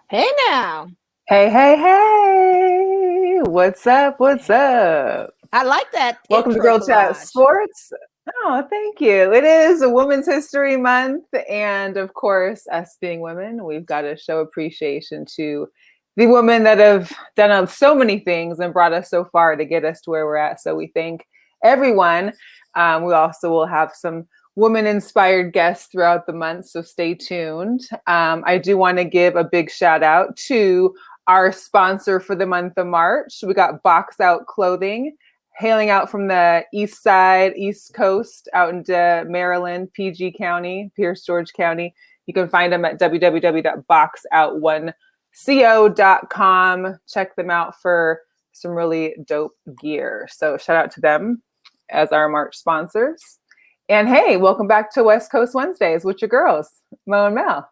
Hey now. Hey, hey, hey! What's up? What's up? I like that Welcome to intro Girl Chat collage. Sports. Oh, thank you. It is a Women's History Month, and of course, us being women, we've got to show appreciation to the women that have done so many things and brought us so far to get us to where we're at. So we thank everyone. We also will have some woman-inspired guests throughout the month, so stay tuned. I do want to give a big shout out to our sponsor for the month of March. We got Box Out Clothing, hailing out from the east side, east coast, out into Maryland, PG County, Pierce George County. You can find them at www.boxout1co.com. Check them out for some really dope gear. So shout out to them as our March sponsors. And hey, welcome back to West Coast Wednesdays with your girls, Mo and Mel.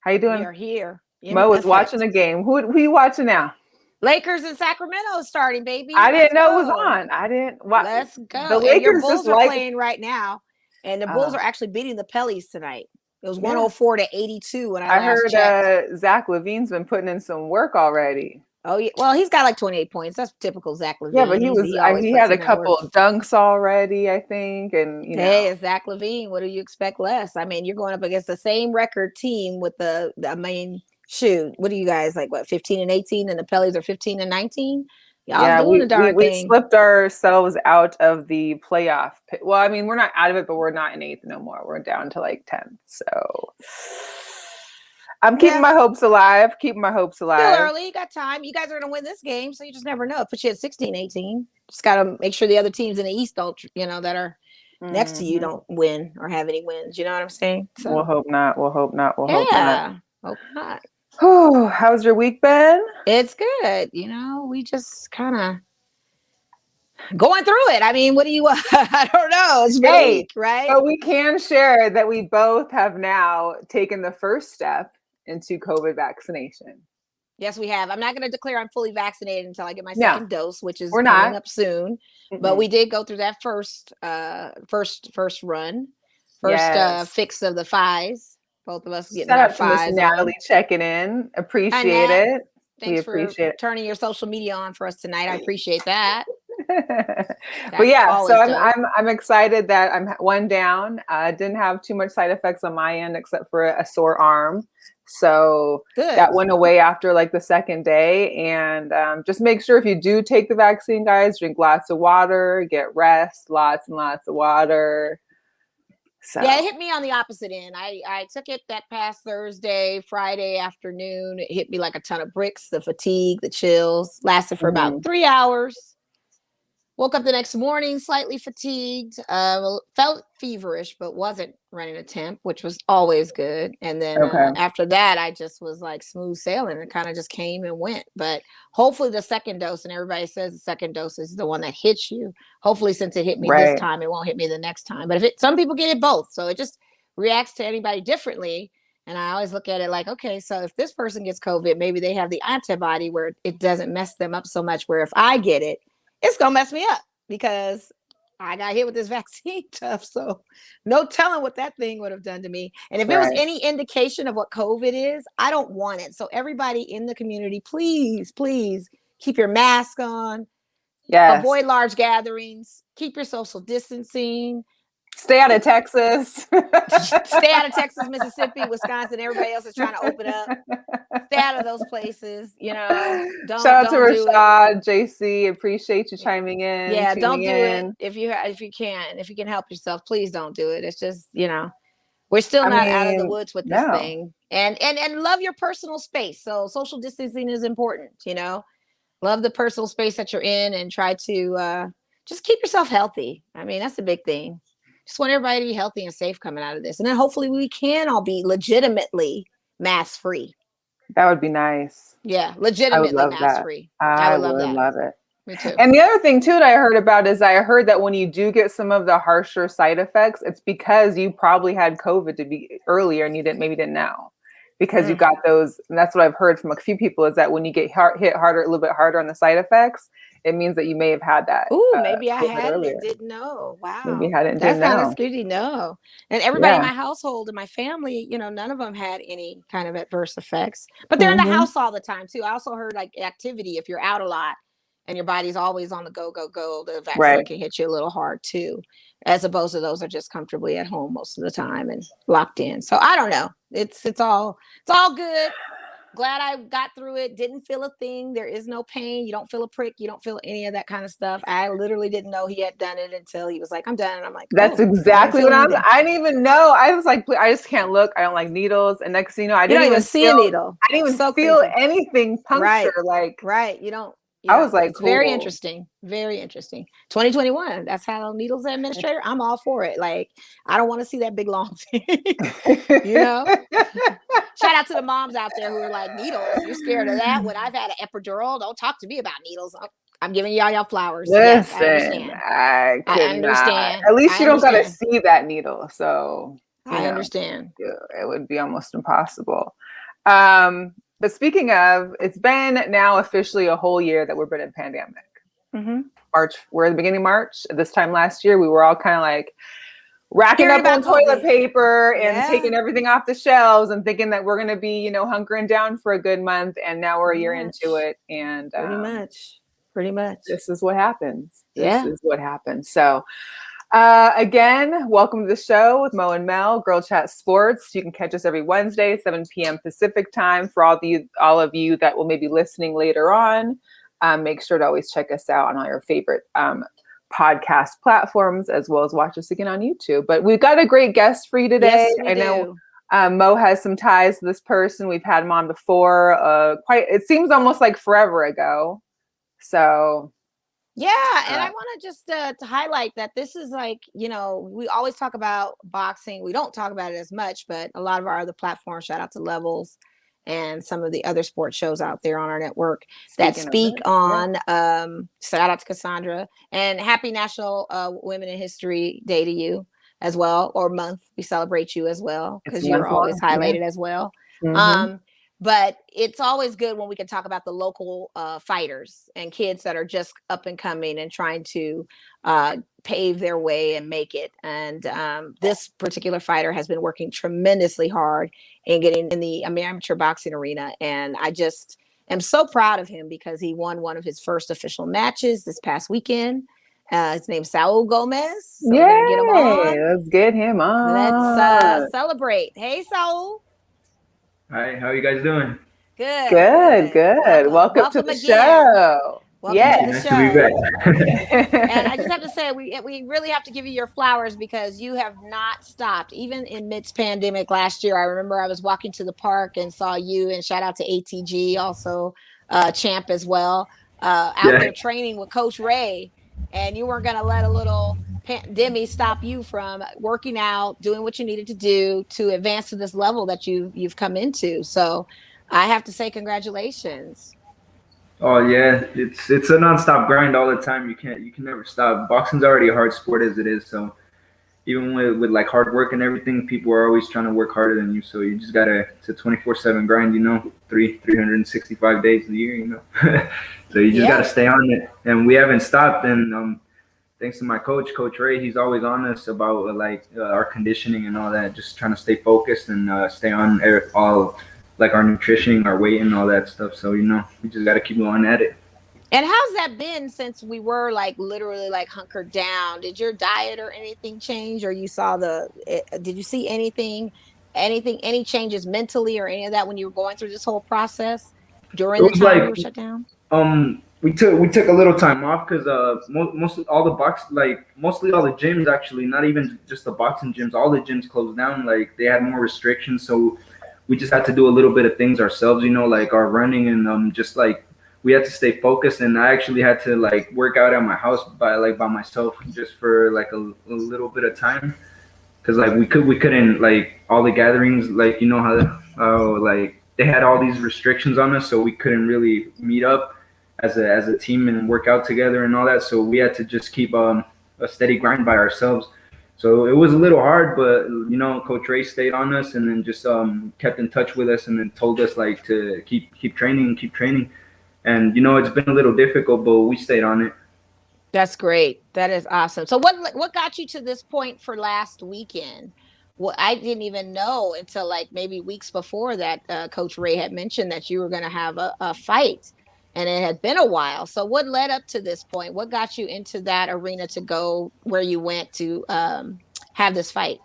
How you We doing? are here in Mo is watching effect. a game. Who you watching now? Lakers in Sacramento is starting, baby. I Let's didn't know it was go. on. I didn't. What Let's the go. And your Lakers just Bulls are like? playing right now. And the Bulls are actually beating the Pellies tonight. It was Yeah, 104 to 82 when I I last heard checked. Zach LaVine's been putting in some work already. Oh yeah. Well, he's got like 28 points. That's typical Zach Yeah, but Levine. he was He always he puts had a in that couple work. of dunks already, I think, and Hey, it's Zach Levine. What do you expect less? I mean, you're going up against the same record team with the main shoot. What are you guys like? What 15 and 18, and the Pellies are 15 and 19. Y'all's yeah, doing we the we darn we thing. slipped ourselves out of the playoff. Well, I mean, we're not out of it, but we're not in eighth no more. We're down to like 10th. So I'm keeping Yeah, my hopes alive. Keeping my hopes still alive. early. You got time. You guys are going to win this game, so you just never know. Put you at 16, 18. Just got to make sure the other teams in the East don't, that are next to you Hmm. don't win or have any wins. You know what I'm saying? We'll So, hope not. We'll hope not. We'll hope not. yeah, hope not. How's your week been? It's good. We just kind of going through it. I mean, what do you I don't know. It's been a Hey, week, right? but we can share that we both have now taken the first step into COVID vaccination. Yes, we have. I'm not going to declare I'm fully vaccinated until I get my No, second dose, which is we're coming not. up soon. But Mm-mm. we did go through that first run, first Yes. fix of the fives. Both of us getting Shout our out to Miss fives Natalie on. checking in. Hi, Appreciate Nat. it. We Thanks for appreciate turning your social media on for us tonight. I appreciate that. it. But That's yeah, so always I'm dope. I'm I'm excited that I'm one down. Didn't have too much side effects on my end except for a sore arm. So Good. that went away after like the second day. And just make sure if you do take the vaccine, guys, drink lots of water, get rest, lots and lots of water. Yeah, it So hit me on the opposite end. I took it that past Thursday, Friday afternoon. It hit me like a ton of bricks. The fatigue, the chills lasted for about mhm. 3 hours. Woke up the next morning slightly fatigued. Felt feverish, but wasn't running a temp, which was always good. And then Okay. after that, I just was like smooth sailing. It kind of just came and went. But hopefully, the second dose, and everybody says the second dose is the one that hits you. Hopefully, since it hit me this Right. time, it won't hit me the next time. But some people get it both, so it just reacts to anybody differently. And I always look at it like, okay, so if this person gets COVID, maybe they have the antibody where it doesn't mess them up so much. Where if I get it, it's gonna mess me up because I got hit with this vaccine stuff. So no telling what that thing would have done to me. And if it was Right. any indication of what COVID is, I don't want it. So everybody in the community, please, please keep your mask on, Yes. avoid large gatherings, keep your social distancing. Stay out of Texas. Stay out of Texas, Mississippi, Wisconsin. Everybody else is trying to open up. Stay out of those places. Shout Don't out to don't do it. Rashad, JC. Appreciate you chiming in, Yeah, don't tuning do it in. if you can help yourself. Please don't do it. It's just we're still I not out of the mean, woods with this no. thing, and love your personal space. So social distancing is important. Love the personal space that you're in, and try to just keep yourself healthy. I mean, that's a big thing. Just want everybody to be healthy and safe coming out of this, and then hopefully we can all be legitimately mask free. That would be nice. Yeah, I would legitimately love mask that. free. I I would love would that. love it. Me too. And the other thing too that I heard about is I heard that when you do get some of the harsher side effects, it's because you probably had COVID to be earlier and you didn't know because you Mm. got those. And that's what I've heard from a few people is that when you get hit harder, a little bit harder on the side effects, it means that you may have had that. Ooh, maybe a I little bit had it earlier. and didn't know. Maybe you Wow. had it and That's didn't kind of know. scary. No. And everybody in Yeah. my household and my family, none of them had any kind of adverse effects. But they're in the Mm-hmm. house all the time too. I also heard like activity, if you're out a lot and your body's always on the go, the vaccine Right. can hit you a little hard too, as opposed to those that are just comfortably at home most of the time and locked in. So I don't know. It's all good. Glad I got through it. Didn't feel a thing. There is no pain. You don't feel a prick. You don't feel any of that kind of stuff. I literally didn't know he had done it until he was like, I'm done. And I'm like, That's oh, I didn't exactly feel what anything. I didn't even know. I was like, I just can't look. I don't like needles. And next thing you know, I You don't didn't even see a needle. I didn't even So feel crazy. anything puncture. Right. You don't. I was like, it's cool. very interesting. Very interesting. 2021. That's how needles administrator. I'm all for it. Like, I don't want to see that big long thing. Shout out to the moms out there who are like, needles. You're scared of that? When I've had an epidural, don't talk to me about needles. I'm giving y'all flowers. Listen, Yes, I understand. I understand. Not. At least you don't got to see that needle. So I understand. It would be almost impossible. But speaking of, it's been now officially a whole year that we've been in pandemic. Mm-hmm. March, we're in the beginning of March. This time last year, we were all kind of like racking Hearing up on toilet COVID. paper and taking everything off the shelves and thinking that we're going to be, hunkering down for a good month. And now we're a year into it. And pretty much. This is what happens. This is what happens. So again, welcome to the show with Mo and Mel, Girl Chat Sports. You can catch us every Wednesday, 7 p.m. Pacific time. For all of you that will maybe listening later on, make sure to always check us out on all your favorite podcast platforms, as well as watch us again on YouTube. But we've got a great guest for you today. Yes, we do. Mo has some ties to this person. We've had him on before. It seems almost like forever ago. So yeah, and I want to just to highlight that this is like, we always talk about boxing. We don't talk about it as much, but a lot of our other platforms, shout out to Levels and some of the other sports shows out there on our network that speak on, shout out to Cassandra, and happy National Women in History Day to you as well, or month. We celebrate you as well because you're always highlighted as well. Mm-hmm. But it's always good when we can talk about the local fighters and kids that are just up and coming and trying to pave their way and make it. And this particular fighter has been working tremendously hard in getting in the amateur boxing arena. And I just am so proud of him because he won one of his first official matches this past weekend. His name's Saul Gomez. So we're going to get him on. Let's get him on. Let's celebrate. Hey, Saul. Hi, how are you guys doing? Good. Welcome to the show. Welcome to the show. Nice to be back. And I just have to say, we really have to give you your flowers because you have not stopped. Even in midst pandemic last year, I remember I was walking to the park and saw you, and shout out to ATG, also Champ as well, out there training with Coach Ray. And you weren't going to let a little pandemic stop you from working out, doing what you needed to do to advance to this level that you've come into. So I have to say congratulations. Oh yeah, it's a nonstop grind all the time. You can never stop. Boxing's already a hard sport as it is, so even with like hard work and everything, people are always trying to work harder than you. So you just it's a 24/7 grind, 365 days a year, So you just gotta stay on it, and we haven't stopped. And thanks to my coach Ray, he's always on us about our conditioning and all that. Just trying to stay focused and stay on all like our nutrition, our weight, and all that stuff. So we just gotta keep going at it. And how's that been since we were literally hunkered down? Did your diet or anything change, or you saw did you see any changes mentally or any of that when you were going through this whole process during the time we were shut down? We took a little time off because mostly all the gyms, actually, not even just the boxing gyms, all the gyms closed down. Like they had more restrictions, so we just had to do a little bit of things ourselves, like our running and just we had to stay focused. And I actually had to work out at my house by myself just for a little bit of time, because we couldn't all the gatherings, how they had all these restrictions on us, so we couldn't really meet up as a team and work out together and all that. So we had to just keep a steady grind by ourselves. So it was a little hard, but Coach Ray stayed on us and then just kept in touch with us and then told us to keep training. And it's been a little difficult, but we stayed on it. That's great. That is awesome. So what got you to this point for last weekend? Well, I didn't even know until like maybe weeks before that Coach Ray had mentioned that you were going to have a fight, and it had been a while. So what led up to this point? What got you into that arena to go where you went to have this fight?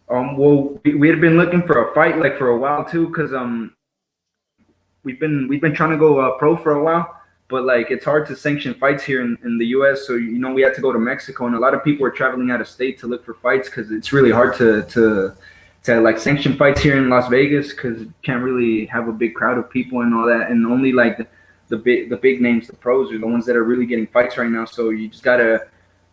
Well, we had been looking for a fight like for a while too, because we've been trying to go pro for a while, but like it's hard to sanction fights here in the U.S. So we had to go to Mexico, and a lot of people are traveling out of state to look for fights because it's really hard to like sanction fights here in Las Vegas because you can't really have a big crowd of people and all that, and only like the big names, the pros, are the ones that are really getting fights right now. So you just gotta.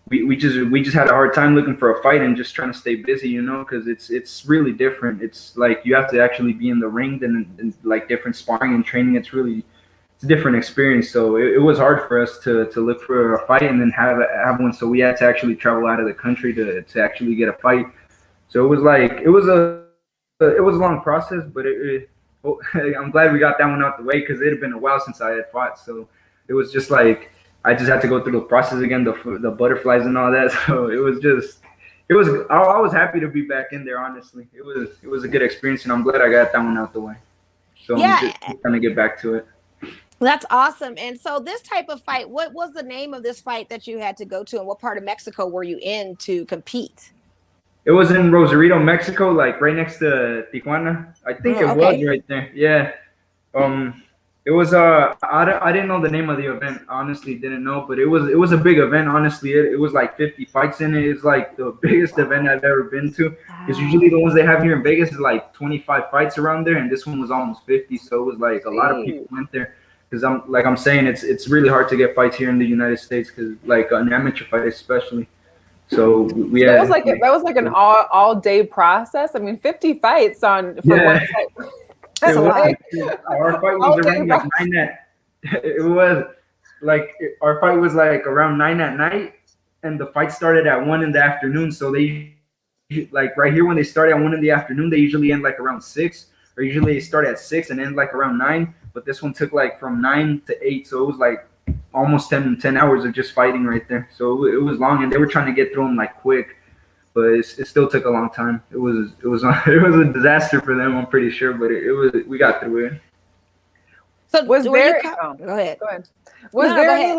We just had a hard time looking for a fight and just trying to stay busy, because it's really different. It's like you have to actually be in the ring and like different sparring and training. It's a different experience. So it was hard for us to look for a fight and then have one. So we had to actually travel out of the country to actually get a fight. So it was a long process, but I'm glad we got that one out the way because it had been a while since I had fought. So it was just like. I just had to go through the process again, the butterflies and all that. So I was happy to be back in there. Honestly, it was a good experience, and I'm glad I got that one out the way. So Yeah. I'm just trying to get back to it. That's awesome. And so this type of fight, what was the name of this fight that you had to go to, and what part of Mexico were you in to compete? It was in Rosarita, Mexico, like right next to Tijuana. I think it was right there. Yeah. It was I didn't know the name of the event, honestly didn't know, but it was a big event. Honestly, it was like 50 fights in it. It's like the biggest event I've ever been to. Because usually the ones they have here in Vegas is like 25 fights around there, and this one was almost 50. So it was like a lot of people went there. Because I'm saying it's really hard to get fights here in the United States, because like an amateur fight especially. So we had, that was like an all day process. I mean, 50 fights on for one fight. That's a lot. Our fight was around like 9 at. It was like our fight was like around 9 at night, and the fight started at 1 in the afternoon. So they like right here when they start at 1 in the afternoon, they usually end like around 6, or usually they start at 6 and end like around 9. But this one took like from 9 to 8, so it was like almost 10 hours of just fighting right there. So it was long, and they were trying to get through them like quick. But it still took a long time. It was a disaster for them, I'm pretty sure. But we got through it. So go ahead. Was there any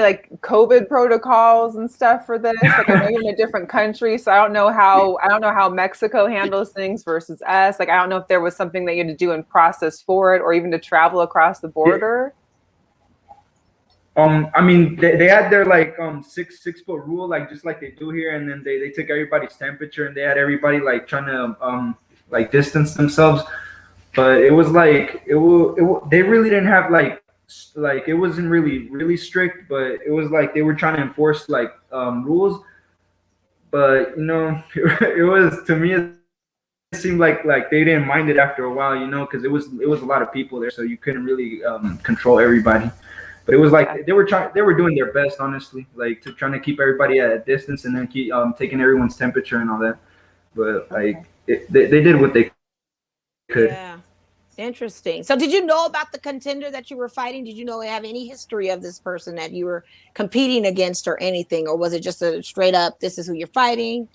like COVID protocols and stuff for this? Like I know you're in a different country, so I don't know how Mexico handles things versus us. Like I don't know if there was something that you had to do in process for it, or even to travel across the border. I mean, they had their like 6 foot rule, like just like they do here, and then they took everybody's temperature, and they had everybody like trying to like distance themselves. But it was like they really didn't have like it wasn't really strict, but it was like they were trying to enforce like rules. But it was, to me, it seemed like they didn't mind it after a while, because it was a lot of people there, so you couldn't really control everybody. But it was like they were doing their best, honestly, like trying to keep everybody at a distance and then keep taking everyone's temperature and all that. But like they did what they could. Yeah, interesting. So did you know about the contender that you were fighting? Did you have any history of this person that you were competing against or anything, or was it just a straight up, this is who you're fighting?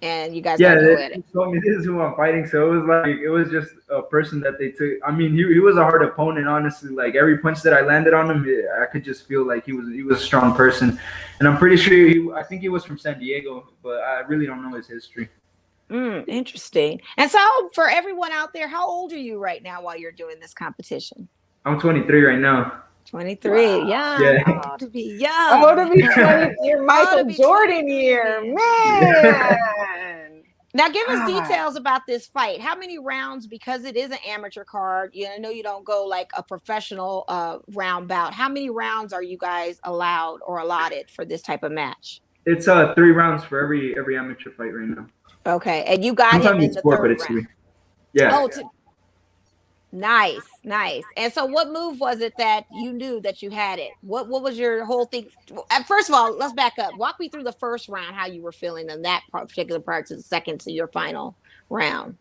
And you guys they told me this is who I'm fighting. So it was just a person that they took. I mean, he was a hard opponent, honestly. Like every punch that I landed on him, I could just feel like he was a strong person. And I'm pretty sure I think he was from San Diego, but I really don't know his history. Interesting. And so for everyone out there, how old are you right now while you're doing this competition? I'm 23 right now. 23, wow. Yeah. Oh, to be young. Oh, to be 20, your Michael Jordan year, man. Now, give us details about this fight. How many rounds, because it is an amateur card, I know you don't go like a professional round bout. How many rounds are you guys allowed or allotted for this type of match? It's 3 rounds for every amateur fight right now. Okay, and you got him in the 3rd round. 3. Yeah. Oh, nice. And so what move was it that you knew that you had it? What was your whole thing? First of all, let's back up. Walk me through the first round, how you were feeling in that particular part to the second to your final round.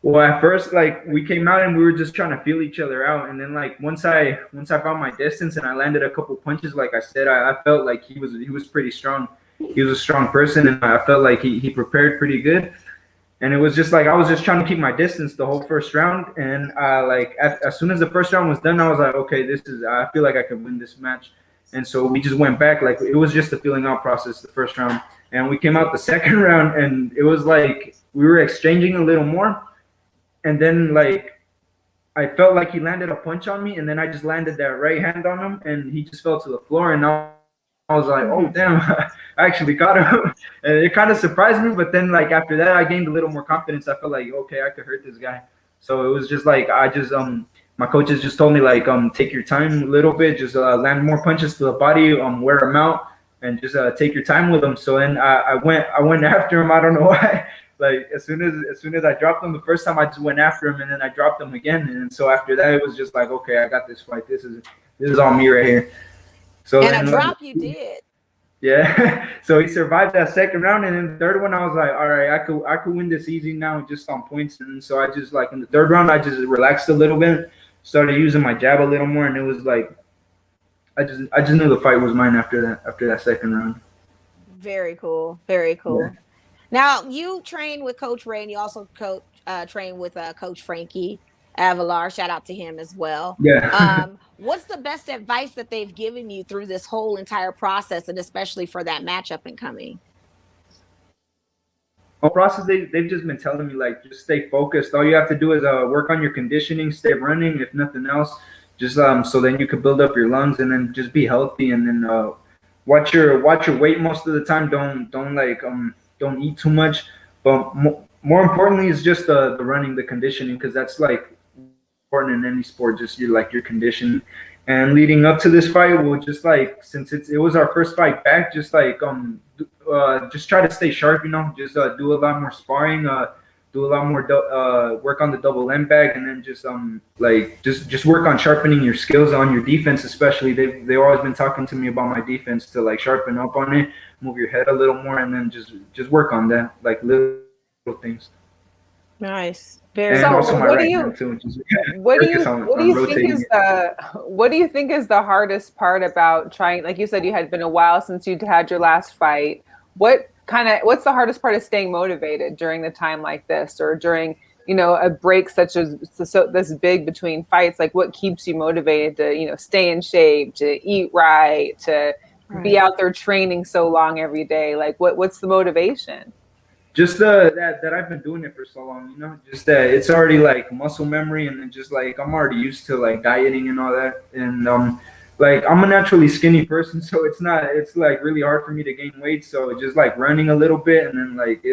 Well, at first, like we came out and we were just trying to feel each other out, and then like once I found my distance and I landed a couple punches, like I said, I felt like he was pretty strong. He was a strong person, and I felt like he prepared pretty good. And it was just like I was just trying to keep my distance the whole first round, and like as soon as the first round was done, I was like, okay, I feel like I can win this match. And so we just went back, like it was just a feeling out process the first round, and we came out the second round, and it was like we were exchanging a little more. And then like I felt like he landed a punch on me, and then I just landed that right hand on him, and he just fell to the floor. And I was like, oh damn, I actually got him. And it kind of surprised me. But then like after that, I gained a little more confidence. I felt like okay, I could hurt this guy. So it was just like I just my coaches just told me like take your time a little bit, just land more punches to the body, wear them out, and just take your time with them. So then I went after him. I don't know why. Like as soon as I dropped him the first time, I just went after him, and then I dropped him again. And so after that, it was just like, okay, I got this fight. This is all me right here. So And then, a drop you did. yeah. So he survived that second round, and then the third one, I was like, all right, I could win this easy now, just on points. And so I just like in the third round, I just relaxed a little bit, started using my jab a little more, and it was like I just knew the fight was mine after that second round. Very cool. Very cool. Yeah. Now you train with Coach Ray, and you also train with Coach Frankie Avalar. Shout out to him as well. Yeah. What's the best advice that they've given you through this whole entire process, and especially for that match up and coming? Process, they've just been telling me like just stay focused. All you have to do is work on your conditioning, stay running, if nothing else, just so then you can build up your lungs, and then just be healthy, and then watch your weight most of the time. Don't eat too much, but more importantly is just the running, the conditioning, because that's like important in any sport, just your condition. And leading up to this fight, we'll just like, since it was our first fight back, just like just try to stay sharp, just do a lot more sparring, do a lot more work on the double end bag, and then just work on sharpening your skills on your defense. Especially they've always been talking to me about my defense, to like sharpen up on it, move your head a little more, and then just work on that, like little things. Nice. Very. And so also my what right do you hand too, what do you think is the hardest part about trying? Like you said, you had been a while since you'd had your last fight. What's the hardest part of staying motivated during the time like this, or during a break such as this big between fights? Like what keeps you motivated to stay in shape, to eat right, to be out there training so long every day? Like what's the motivation? Just that I've been doing it for so long, just that it's already like muscle memory, and then just like I'm already used to like dieting and all that, and like I'm a naturally skinny person, so it's like really hard for me to gain weight. So just like running a little bit, and then like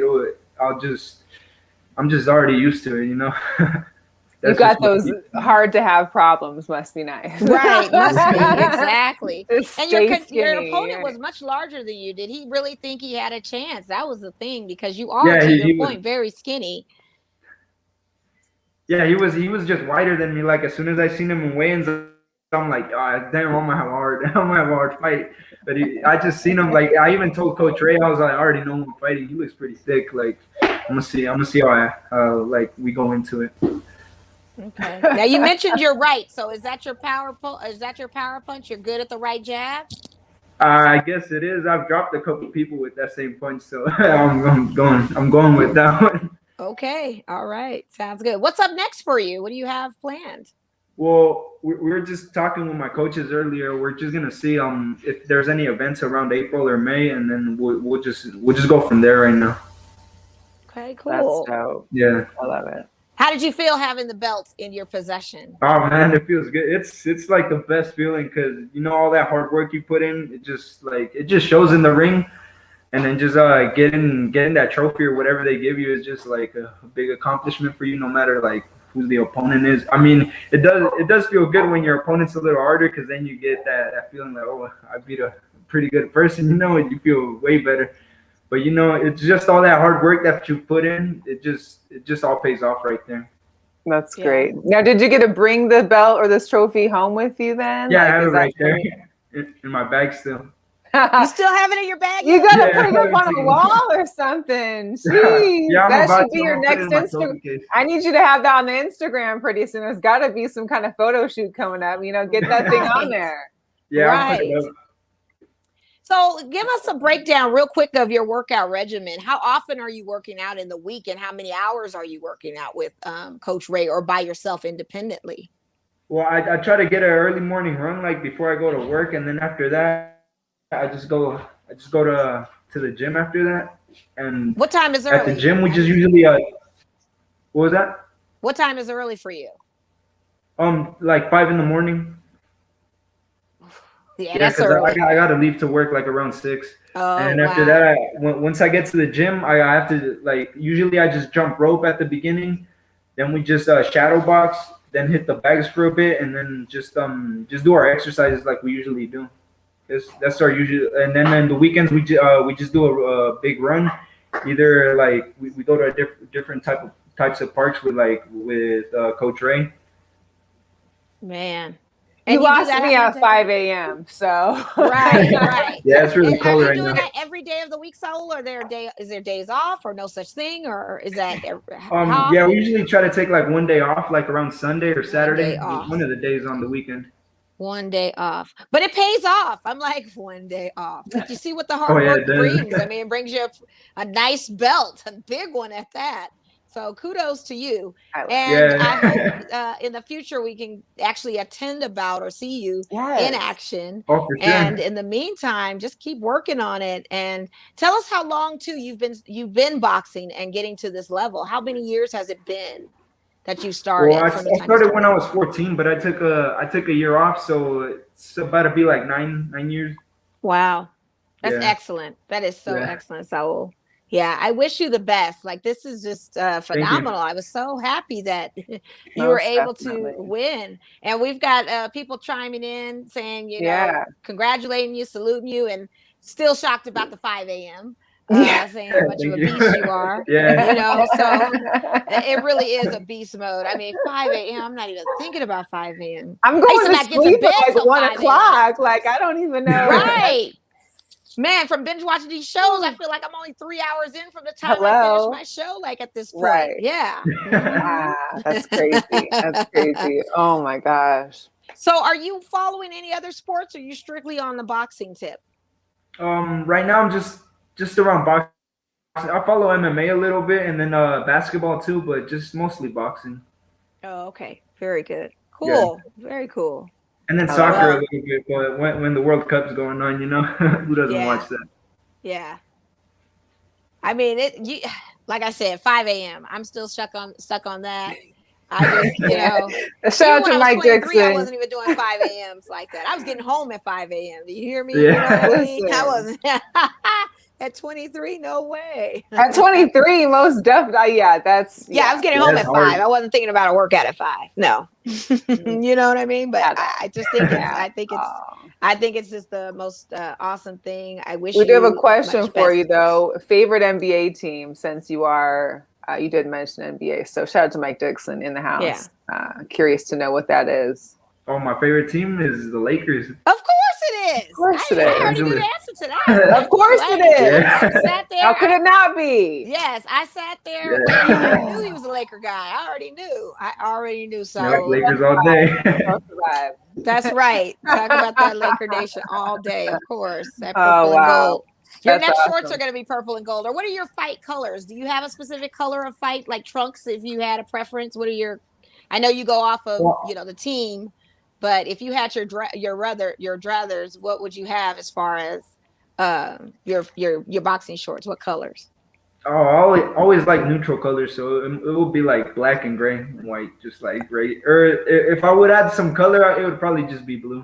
I'm just already used to it. You got those hard to have problems. Must be nice. Right. Must be. Exactly. And your opponent right? was much larger than you. Did he really think he had a chance? That was the thing, because you are, to your point, very skinny. Yeah, he was just wider than me. Like as soon as I seen him in weigh-ins, I'm like, oh, damn, I'm gonna have a hard fight. But I just seen him. Like I even told Coach Ray, I was like, I already know him fighting. He looks pretty thick. Like I'm gonna see how like we go into it. Okay. Now you mentioned your right. So is that your power punch? You're good at the right jab? I guess it is. I've dropped a couple people with that same punch, so I'm going with that one. Okay. All right. Sounds good. What's up next for you? What do you have planned? Well, we were just talking with my coaches earlier. We're just gonna see if there's any events around April or May, and then we'll just go from there right now. Okay. Cool. That's dope. Yeah. I love it. How did you feel having the belt in your possession? Oh man, it feels good. It's like the best feeling, because all that hard work you put in, it just shows in the ring, and then just getting that trophy or whatever they give you is just like a big accomplishment for you, no matter like who the opponent is. I mean, it does feel good when your opponent's a little harder, because then you get that feeling like, oh, I beat a pretty good person, and you feel way better. But it's just all that hard work that you put in. It just all pays off right there. That's great. Now, did you get to bring the belt or this trophy home with you then? Yeah, I have it right there in my bag still. You still have it in your bag? You gotta Yeah, put it up on a wall or something. Yeah, Jeez, I'm that about should be to. your I'm gonna put it next in my Instagram. trophy case. I need you to have that on the Instagram pretty soon. There's got to be some kind of photo shoot coming up. Get that thing on there. Yeah, I'll put Right. it up. So give us a breakdown real quick of your workout regimen. How often are you working out in the week, and how many hours are you working out with Coach Ray or by yourself independently? Well, I try to get an early morning run like before I go to work, and then after that, I just go to the gym after that. And What time is at the early? gym, we just usually what was that? What time is early for you? Like 5 in the morning. Yeah, Yeah, that's because early. I got to leave to work like around 6. Oh, And after wow. that, once I get to the gym, I have to like usually I just jump rope at the beginning, then we just shadow box, then hit the bags for a bit, and then just do our exercises like we usually do. That's our usual. And then in the weekends we just do a big run. Either like we go to a different types of parks with Coach Ray. Man. You And you do lost that me how at many times? 5 a.m. So Right, right. Yeah, it's really And are cold you right doing now. that every day of the week, Saul? Or is there days off or no such thing? Or is that how Yeah, we often? usually try to take like one day off, like around Sunday or Day Saturday, off. one of the days on the weekend. One day off. But it pays off. I'm like, one day off. But you see what the Oh hard yeah, work it does. brings. I mean, it brings you a nice belt, a big one at that. So kudos to you. And I hope Yeah. in the future we can actually attend a bout or see you in yes. action. Oh, for And sure. in the meantime, just keep working on it. And tell us how long too you've been boxing and getting to this level. How many years has it been that you Well, started from the I time you started when started? I was 14, but I took a year off, so it's about to be like 9 years. Wow. That's Yeah, excellent. That is so yeah. excellent, Saul. Yeah, I wish you the best. Like this is just Thank you. phenomenal. I was so happy that you were Most able definitely. to win. And we've got people chiming in saying, Yeah. congratulating you, saluting you, and still shocked about the 5 a.m. Yeah. Saying how much of Thank a you. beast you are. Yeah. So it really is a beast mode. I mean, 5 a.m. I'm not even thinking about 5 a.m. I'm I used going to to not get to sleep bed at like till 1 5 a.m. o'clock. Like sometimes. I don't even know. Right. Man, from binge watching these shows, I feel like I'm only 3 hours in from the time I finish Hello. my show, like at this point. Right. Yeah. Wow, that's crazy. That's crazy. Oh my gosh. So are you following any other sports, or are you strictly on the boxing tip? Right now I'm just around boxing. I follow MMA a little bit, and then basketball too, but just mostly boxing. Oh, okay. Very good. Yeah. Cool. Very cool. And then I soccer a love little bit, but when the World Cup's going on, who doesn't Yeah. watch that? Yeah. I mean, like I said, 5 a.m. I'm still stuck on that. I just, Shout out even to when I Mike was 23, I Dixon. wasn't even doing 5 a.m.s like that. I was getting home at 5 a.m. Do you hear me? Yeah. You know what I mean? I Listen. wasn't at 23. No way. At 23, most definitely. Yeah, that's Yeah, I was getting Yeah, home it's at hard. 5. I wasn't thinking about a workout at 5. No. You know what I mean? But At all. I just think At all. I think it's just the most awesome thing. I wish We do have a you question much for best. you though. Favorite NBA team, since you are you did mention NBA. So shout out to Mike Dixon in the house. Curious to know what that is. Oh, my favorite team is the Lakers. Of course it is. Of course it I is. already knew the answer to that. Of course it is. I sat there. How could it not be? Yes, I sat there. Yeah. I already knew he was a Laker guy. I already knew. So Yep, Lakers all day. that's right. Talk about that Laker Nation all day, of course. That purple Oh, and wow. gold. Your That's next awesome. shorts are going to be purple and gold. Or what are your fight colors? Do you have a specific color of fight, like trunks? If you had a preference, what are your? I know you go off of the team, but if you had your druthers, what would you have as far as your boxing shorts? What colors? Oh, I always like neutral colors, so it will be like black and gray and white, just like gray. Or if I would add some color, it would probably just be blue.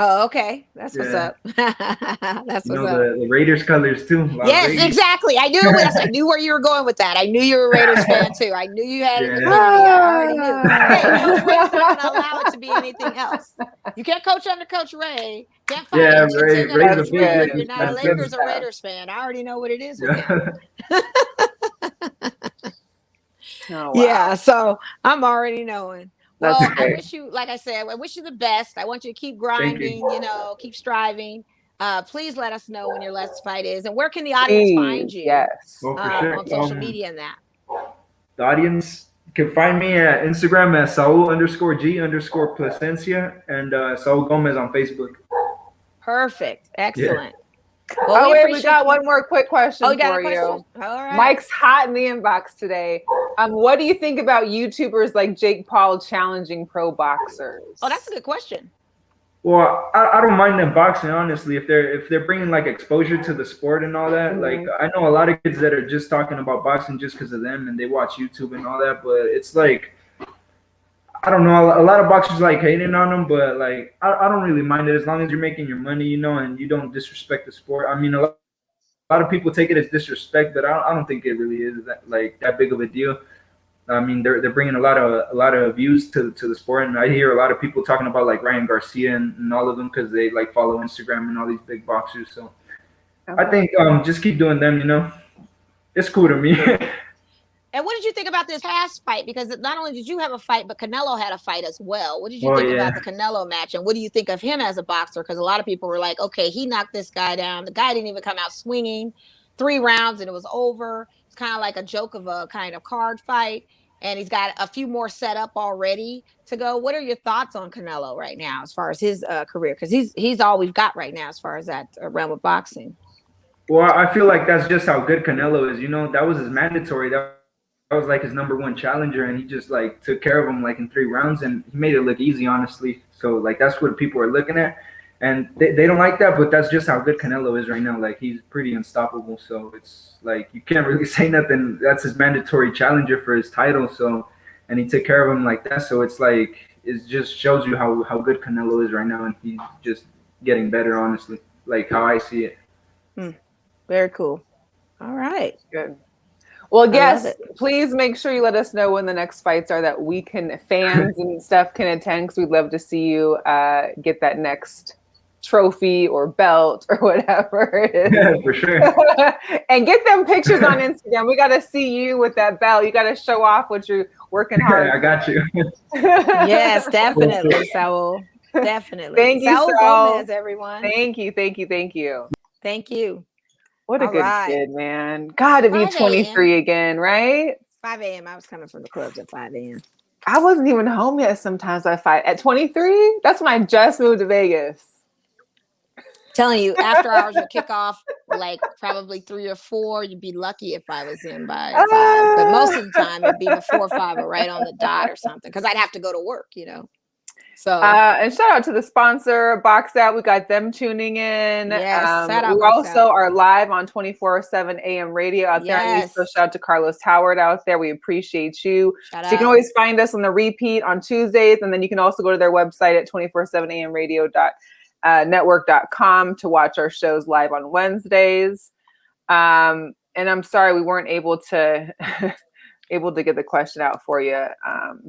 Oh, okay. That's what's Yeah. up. That's what's up. The Raiders colors too. Yes, Raiders. exactly. I knew it. I knew where you were going with that. I knew you were a Raiders fan too. I knew you had an affinity. I already knew. Hey, Coach Ray's not going to allow it to be anything else. You can't coach under Coach Ray. Can't fight. Yeah, Can't Ray- take under Ray's a Coach big Ray Raiders if you're not a fan. Lakers or Raiders fan. I already know what it is with him. Oh, wow. Yeah, so I'm already knowing. That's Well, I great. wish you, like I said, I wish you the best. I want you to keep grinding, keep striving. Please let us know when your last fight is, and where can the audience find you? Yes. Well, for sure. On social media and that. The audience can find me at Instagram at Saul_G_Placencia and Saul Gomez on Facebook. Perfect. Excellent. Yeah. Well, Oh, wait, we got one more quick question you got for a question? you. All right. Mike's hot in the inbox today. What do you think about YouTubers like Jake Paul challenging pro boxers? Oh, that's a good question. Well, I don't mind them boxing, honestly, if they're bringing like exposure to the sport and all that. Like, I know a lot of kids that are just talking about boxing just because of them, and they watch YouTube and all that. But it's like, I don't know, a lot of boxers like hating on them, but like I don't really mind it as long as you're making your money, you know, and you don't disrespect the sport. I mean, a lot of people take it as disrespect, but I don't think it really is that big of a deal. I mean, they're bringing a lot of views to the sport, and I hear a lot of people talking about like Ryan Garcia and all of them because they like follow Instagram and all these big boxers. So I think just keep doing them. You know, it's cool to me. And what did you think about this past fight? Because not only did you have a fight, but Canelo had a fight as well. What did you think about the Canelo match, and what do you think of him as a boxer? Because a lot of people were like, okay, he knocked this guy down. The guy didn't even come out swinging. 3 rounds and it was over. It's kind of like a joke of a kind of card fight. And he's got a few more set up already to go. What are your thoughts on Canelo right now as far as his career? Because he's all we've got right now as far as that realm of boxing. Well, I feel like that's just how good Canelo is. You know, that was his mandatory. That was like his #1 challenger, and he just like took care of him like in 3 rounds, and he made it look easy, honestly. So like that's what people are looking at, and they don't like that, but that's just how good Canelo is right now. Like he's pretty unstoppable. So it's like you can't really say nothing. That's his mandatory challenger for his title. So, and he took care of him like that. So it's like it just shows you how good Canelo is right now, and he's just getting better, honestly. Like how I see it. Very cool. All right. Good. Well, yes, please make sure you let us know when the next fights are that we can, fans and stuff can attend, because we'd love to see you get that next trophy or belt or whatever it is. Yeah, for sure. And get them pictures on Instagram. We got to see you with that belt. You got to show off what you're working hard. Yeah, I got you. Yes, definitely, Saul. Definitely. Thank you, Saul Gomez, everyone. Thank you. Thank you. What a good kid, man. God, to be 23 again, right? 5 a.m. I was coming from the clubs at 5 a.m. I wasn't even home yet sometimes I fight. At 23? That's when I just moved to Vegas. Telling you, after hours would kick off like probably 3 or 4. You'd be lucky if I was in by 5. But most of the time it'd be before 5 or right on the dot or something, because I'd have to go to work, you know. So and shout out to the sponsor, Box Out. We got them tuning in. Yes, we also are live on 24/7 AM radio out there. And so shout out to Carlos Howard out there. We appreciate you. So you can always find us on the repeat on Tuesdays, and then you can also go to their website at 247amradio.network.com to watch our shows live on Wednesdays. And I'm sorry we weren't able to get the question out for you.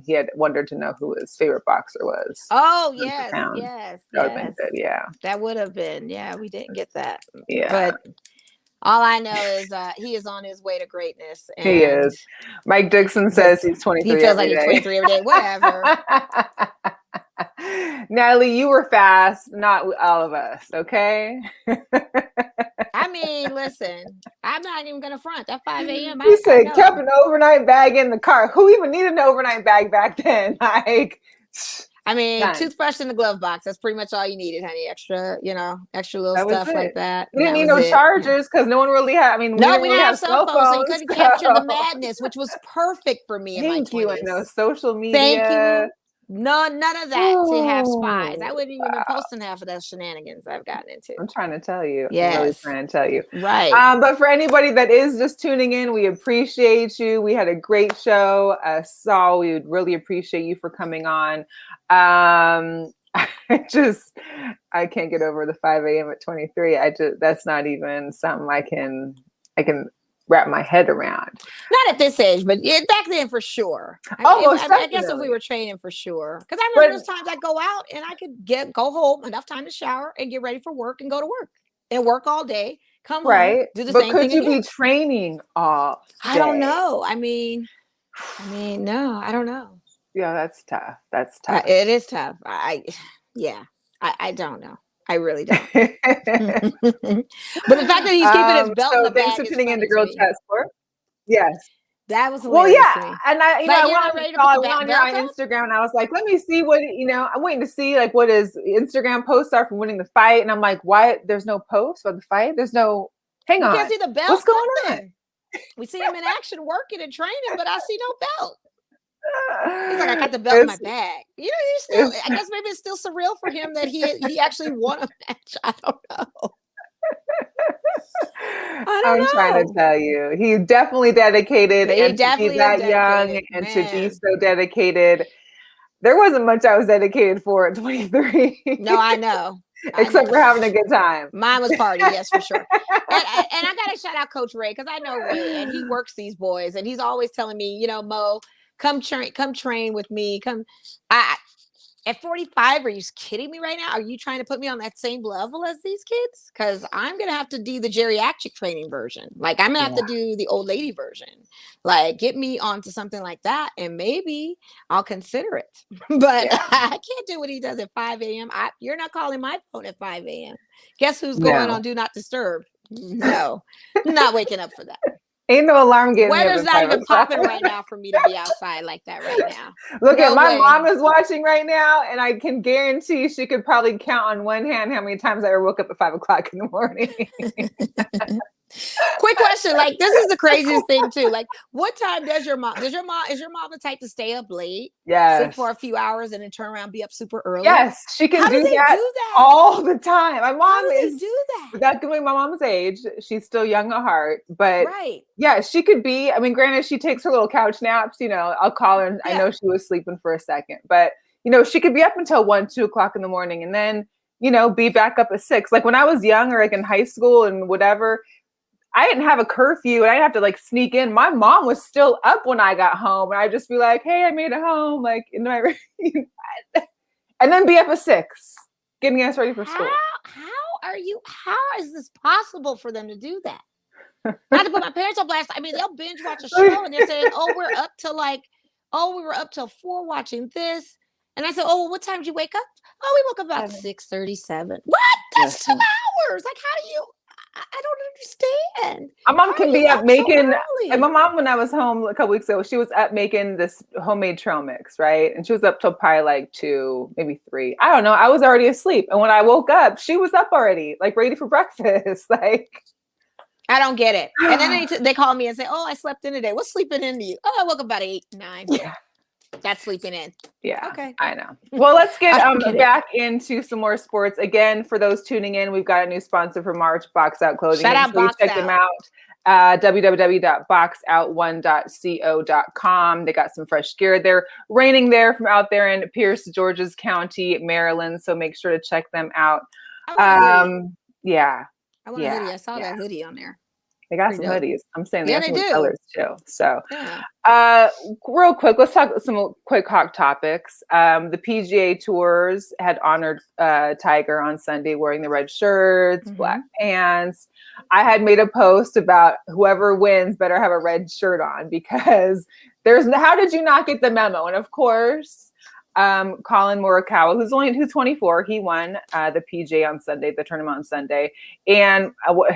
He had wondered to know who his favorite boxer was. Oh, yes. That would have been good, yeah. That would have been. Yeah, we didn't get that. Yeah. But all I know is he is on his way to greatness. And he is. Mike Dixon says he's 23 He feels like he's 23 every day. Whatever. Natalie, you were fast, not all of us, okay? I mean, listen, I'm not even going to front. That 5 a.m. You said kept an overnight bag in the car. Who even needed an overnight bag back then? Like, I mean, toothbrush in the glove box. That's pretty much all you needed, honey. Extra little stuff like that. We didn't need no chargers because no one really had. I mean, we didn't have cell phones, so you couldn't capture the madness, which was perfect for me in my 20s. Thank you. I know social media. Thank you. None of that to have spies. I wouldn't even been posting half of those shenanigans I've gotten into. I'm trying to tell you. Yes. I'm really trying to tell you. Right. But for anybody that is just tuning in, we appreciate you. We had a great show. Saul, we would really appreciate you for coming on. I can't get over the 5 a.m. at 23. That's not even something I can wrap my head around. Not at this age, but back then for sure. I guess if we were training for sure. Because I remember those times I'd go out and I could go home, enough time to shower and get ready for work and go to work and work all day, come home, do the same thing. But could you be training all day? I don't know. I mean, no, I don't know. Yeah, that's tough. That's tough. It is tough. I don't know. I really don't. But the fact that he's keeping his belt in the thanks bag for is tuning funny into to Girl me. Chat Sport. Yes. That was Well, hilarious yeah, to me. and I, But I you're went not on, ready to put the on your belt on? Instagram, and I was like, let me see what I'm waiting to see like what his Instagram posts are from winning the fight, and I'm like, why? There's no post about the fight. There's no. Hang We on. can't see the belt. What's going Nothing. We see him in action, working and training, but I see no belt. on? He's like, I got the belt in my bag. You know, he's still. I guess maybe it's still surreal for him that he actually won a match. I don't know. I'm trying to tell you, he definitely dedicated, He and to be definitely is that young dedicated, and to be man. so dedicated. There wasn't much I was dedicated for at 23. No, I know. Except for having a good time. Mine was party, yes, for sure. And I gotta shout out Coach Ray, because I know Ray and he works these boys, and he's always telling me, you know, Mo, come train with me. At 45, are you kidding me right now? Are you trying to put me on that same level as these kids? Because I'm going to have to do the geriatric training version. Like, I'm going to have to do the old lady version. Like, get me onto something like that, and maybe I'll consider it. But I can't do what he does at 5 a.m. You're not calling my phone at 5 a.m. Guess who's going on Do Not Disturb? No, not waking up for that. Ain't no alarm getting Weather's not even popping right now for me to be outside like that right now. Look, at my mom is watching right now, and I can guarantee she could probably count on one hand how many times I ever woke up at 5 o'clock in the morning. Quick question, like, this is the craziest thing too. Like, what time is your mom the type to stay up late? Yes. Sleep for a few hours and then turn around and be up super early? Yes, she can do that all the time. My mom is do that. Without giving my mom's age, she's still young at heart. But yeah, she could be. I mean, granted, she takes her little couch naps. You know, I'll call her and I know she was sleeping for a second. But, you know, she could be up until 1, 2 o'clock in the morning and then, you know, be back up at 6. Like when I was young or like in high school and whatever, I didn't have a curfew and I didn't have to like sneak in. My mom was still up when I got home, and I'd just be like, "Hey, I made it home," like in my and then be up at 6, getting us ready for school. How is this possible for them to do that? Not to put my parents on blast. I mean, they'll binge watch a show and they're saying, "Oh, we were up till 4 watching this." And I said, "Oh, well, what time did you wake up?" "Oh, we woke up about 6:37. What? That's 2 hours. Like, how do you? I don't understand. My mom can be up making, and my mom, when I was home a couple weeks ago, she was up making this homemade trail mix, right? And she was up till probably like 2, maybe 3. I don't know. I was already asleep. And when I woke up, she was up already, like ready for breakfast. Like, I don't get it. And then they call me and say, "Oh, I slept in today." What's sleeping into you? "Oh, I woke up about 8, 9. Yeah. That's sleeping in. Yeah. Okay. I know. Well, let's get back into some more sports. Again, for those tuning in, we've got a new sponsor for March, Box Out Clothing. Shout out Box Check Out. them out. www.boxout1.co.com. They got some fresh gear. They're raining there from out there in Pierce, Georges County, Maryland. So make sure to check them out. Yeah. I want a hoodie. I saw that hoodie on there. They got some hoodies. I'm saying they got some colors too. So, real quick, let's talk some quick hot topics. The PGA Tours had honored Tiger on Sunday wearing the red shirts, black pants. I had made a post about whoever wins better have a red shirt on, because how did you not get the memo? And of course, Colin Morikawa, who's 24, he won the PGA on Sunday, the tournament on Sunday. And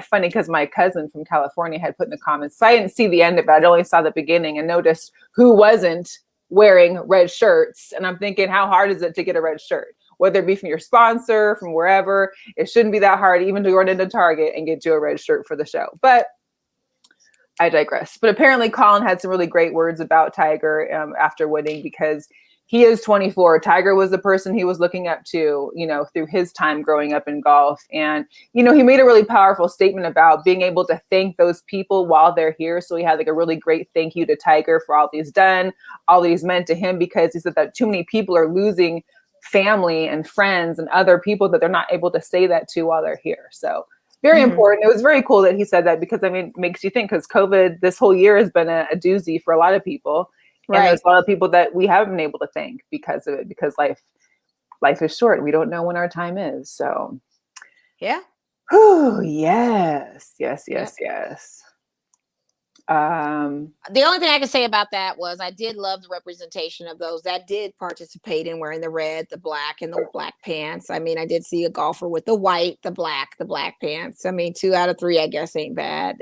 funny, because my cousin from California had put in the comments, so I didn't see the end of it. I only saw the beginning and noticed who wasn't wearing red shirts. And I'm thinking, how hard is it to get a red shirt? Whether it be from your sponsor, from wherever, it shouldn't be that hard, even to run into Target and get you a red shirt for the show. But I digress. But apparently Colin had some really great words about Tiger after winning, because he is 24. Tiger was the person he was looking up to, you know, through his time growing up in golf. And, you know, he made a really powerful statement about being able to thank those people while they're here. So he had like a really great thank you to Tiger for all he's done, all that he's meant to him, because he said that too many people are losing family and friends and other people that they're not able to say that to while they're here. So very important. It was very cool that he said that, because, I mean, it makes you think, because COVID this whole year has been a doozy for a lot of people. And there's a lot of people that we haven't been able to thank because of it, because life is short. We don't know when our time is. So, yeah. Oh, yes. The only thing I can say about that was I did love the representation of those that did participate in wearing the red, the black, and the black pants. I mean, I did see a golfer with the white, the black pants. I mean, 2 out of 3, I guess, ain't bad.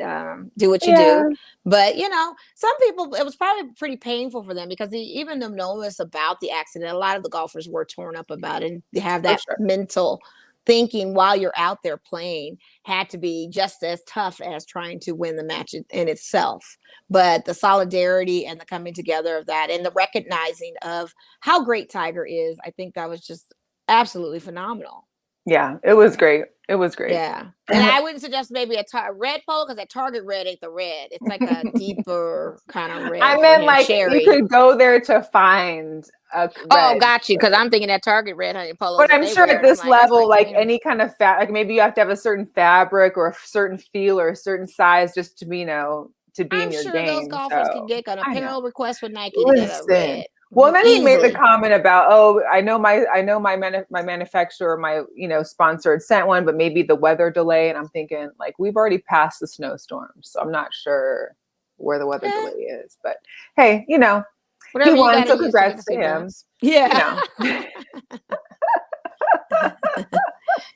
Do what you do. But, you know, some people, it was probably pretty painful for them because even though no one was about the accident, a lot of the golfers were torn up about it and have that mental thinking while you're out there playing had to be just as tough as trying to win the match in itself. But the solidarity and the coming together of that and the recognizing of how great Tiger is, I think that was just absolutely phenomenal. Yeah, it was great. It was great. Yeah. And I wouldn't suggest maybe a red polo because that Target red ain't the red. It's like a deeper kind of red. I meant like cherry. You could go there to find a red. Oh, got you. Because I'm thinking that Target red honey polo. But I'm sure at this level, like any kind of like maybe you have to have a certain fabric or a certain feel or a certain size just to be, you know, to be in your game. I'm sure those golfers can get an apparel request with Nike to get a red. Well, then he made the comment about, oh, I know my manufacturer, my, you know, sponsor had sent one, but maybe the weather delay. And I'm thinking, like, we've already passed the snowstorm, so I'm not sure where the weather delay is. But hey, you know, whatever he won, so congrats to him. Yeah. You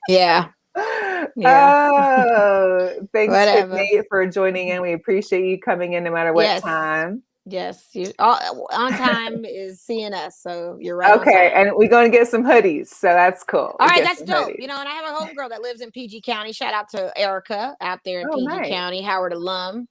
know. Yeah. Thanks, Nate, for joining in. We appreciate you coming in no matter what time. Yes, you on time is seeing us, so you're right. Okay, and we're going to get some hoodies, so that's cool. All right, that's dope. Hoodies. You know, and I have a homegirl that lives in PG County. Shout out to Erica out there in PG County, Howard alum,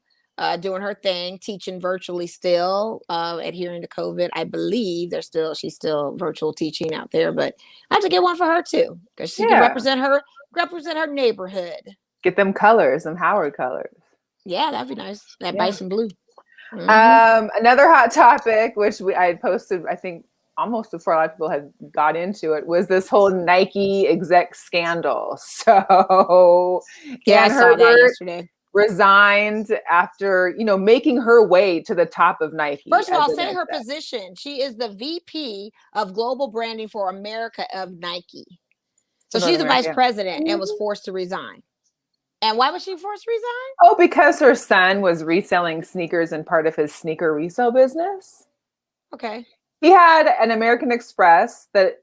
doing her thing, teaching virtually still, adhering to COVID. I believe she's still virtual teaching out there, but I have to get one for her too because she can represent her neighborhood. Get them colors, some Howard colors. Yeah, that'd be nice. That bison blue. Mm-hmm. Another hot topic, which I had posted, I think almost before a lot of people had got into it, was this whole Nike exec scandal. So I saw that yesterday. Resigned after, you know, making her way to the top of Nike. First of all, say her position. She is the VP of Global Branding for America of Nike. So she's the vice president and was forced to resign. And why was she forced to resign? Oh, because her son was reselling sneakers and part of his sneaker resale business. Okay. He had an American Express that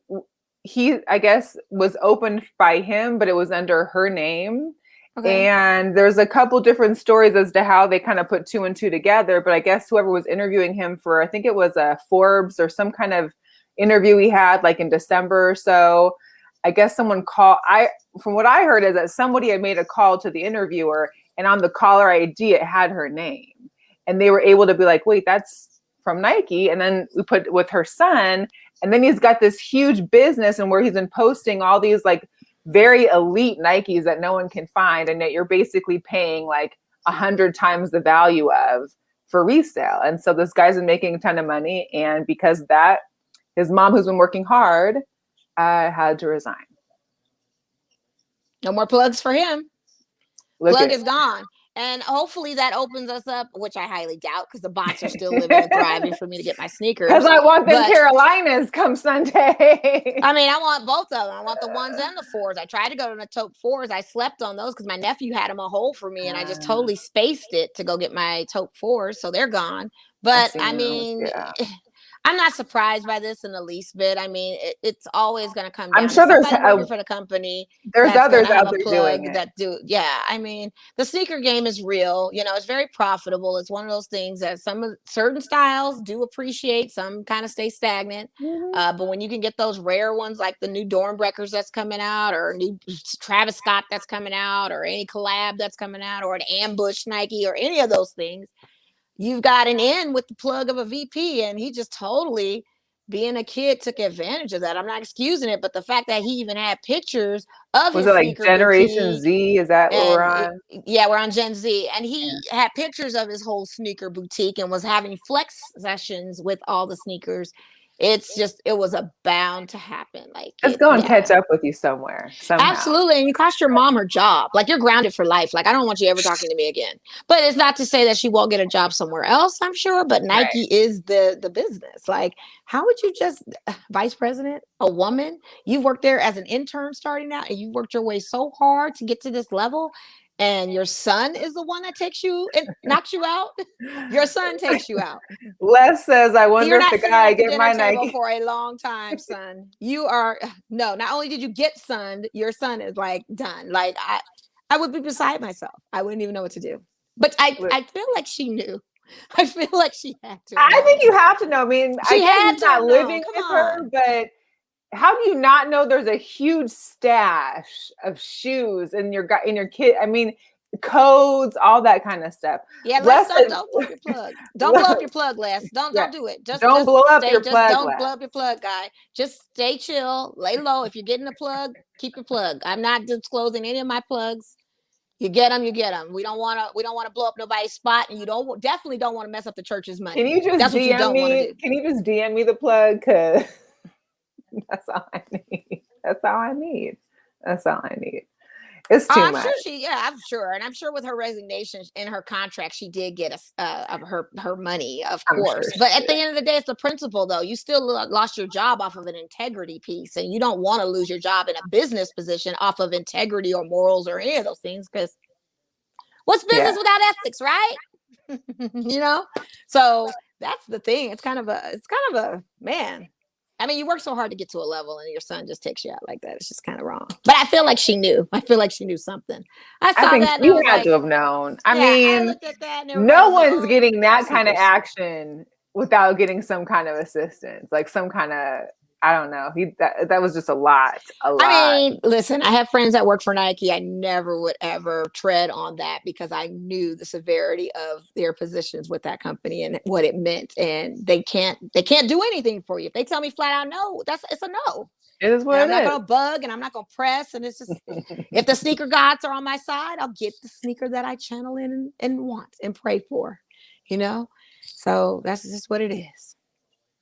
I guess, was opened by him, but it was under her name. Okay. And there's a couple different stories as to how they kind of put 2 and 2 together. But I guess whoever was interviewing him for, I think it was a Forbes or some kind of interview he had like in December or so, I guess someone called. From what I heard is that somebody had made a call to the interviewer, and on the caller ID, it had her name. And they were able to be like, wait, that's from Nike. And then we put with her son, and then he's got this huge business and where he's been posting all these like very elite Nikes that no one can find, and that you're basically paying like 100 times the value of for resale. And so this guy's been making a ton of money. And because of that, his mom, who's been working hard, had to resign. No more plugs for him. Plug is gone. And hopefully that opens us up, which I highly doubt because the bots are still living and thriving for me to get my sneakers. Because I want them Carolinas come Sunday. I mean, I want both of them. I want the 1s and the 4s. I tried to go to the taupe 4s. I slept on those because my nephew had them a hole for me, and I just totally spaced it to go get my taupe 4s. So they're gone. But I mean, I'm not surprised by this in the least bit. I mean, it's always going to come down. I'm sure there's working for the company. There's others out there doing that do. Yeah, I mean, the sneaker game is real. You know, it's very profitable. It's one of those things that certain styles do appreciate. Some kind of stay stagnant. Mm-hmm. But when you can get those rare ones, like the new Dornbreckers that's coming out, or new Travis Scott that's coming out, or any collab that's coming out, or an ambush Nike, or any of those things. You've got an in with the plug of a VP, and he just totally, being a kid, took advantage of that. I'm not excusing it, but the fact that he even had pictures of his like Generation Z? Is that what we're on? Yeah, we're on Gen Z. And he had pictures of his whole sneaker boutique and was having flex sessions with all the sneakers. It's just, it was bound to happen. Like, let's go and catch up with you somewhere. Somehow. Absolutely. And you cost your mom her job. Like, you're grounded for life. Like, I don't want you ever talking to me again. But it's not to say that she won't get a job somewhere else, I'm sure. But Nike is the business. Like, how would you just, vice president, a woman, you worked there as an intern starting out, and you worked your way so hard to get to this level. and your son is the one that takes you and knocks you out, your son takes you out. Les says, I wonder You're if not the sitting guy at the get dinner my table Nike. for a long time, son. You are no. Not only did you get sunned, your son is like done. Like I would be beside myself. I wouldn't even know what to do. But I feel like she knew. I feel like she had to have I think known. you have to know. I mean, I She get had he's to have not known. living Come with her, on. but how do you not know there's a huge stash of shoes in your kid? I mean, codes, all that kind of stuff. Yeah, Les, Les don't said, blow up your plug. Don't blow up your plug, Les. yeah, Don't do it. don't Just blow up stay. your Just plug, don't Les. blow up your plug, guy. Just stay chill, lay low. If you're getting a plug, keep your plug. I'm not disclosing any of my plugs. You get them, you get them. We don't want to blow up nobody's spot, and you definitely don't want to mess up the church's money. Can you just That's what you DM don't want to me? do. Can you just DM me the plug? Cause that's all I need. That's all I need. That's all I need. It's too I'm much. sure I'm sure. And I'm sure with her resignation in her contract, she did get her money, of course. Sure but at the end of the day, it's the principle, though. You still lost your job off of an integrity piece, and you don't want to lose your job in a business position off of integrity or morals or any of those things, because what's business without ethics, right? So that's the thing. It's kind of a man. I mean, you work so hard to get to a level, and your son just takes you out like that. It's just kind of wrong. But I feel like she knew. I feel like she knew something. I saw think that, and she I was had like, to have known. I yeah. I mean, looked at that, and I no was like, one's oh, getting that kind of sneakers. action without getting some kind of assistance, like some kind of, I don't know. That was just a lot. I mean, listen, I have friends that work for Nike. I never would ever tread on that, because I knew the severity of their positions with that company and what it meant. And they can't do anything for you. If they tell me flat out no, it's a no. It is what And I'm not it going to bug, and I'm not going to press. And it's just, if the sneaker gods are on my side, I'll get the sneaker that I channel in and want and pray for, So that's just what it is.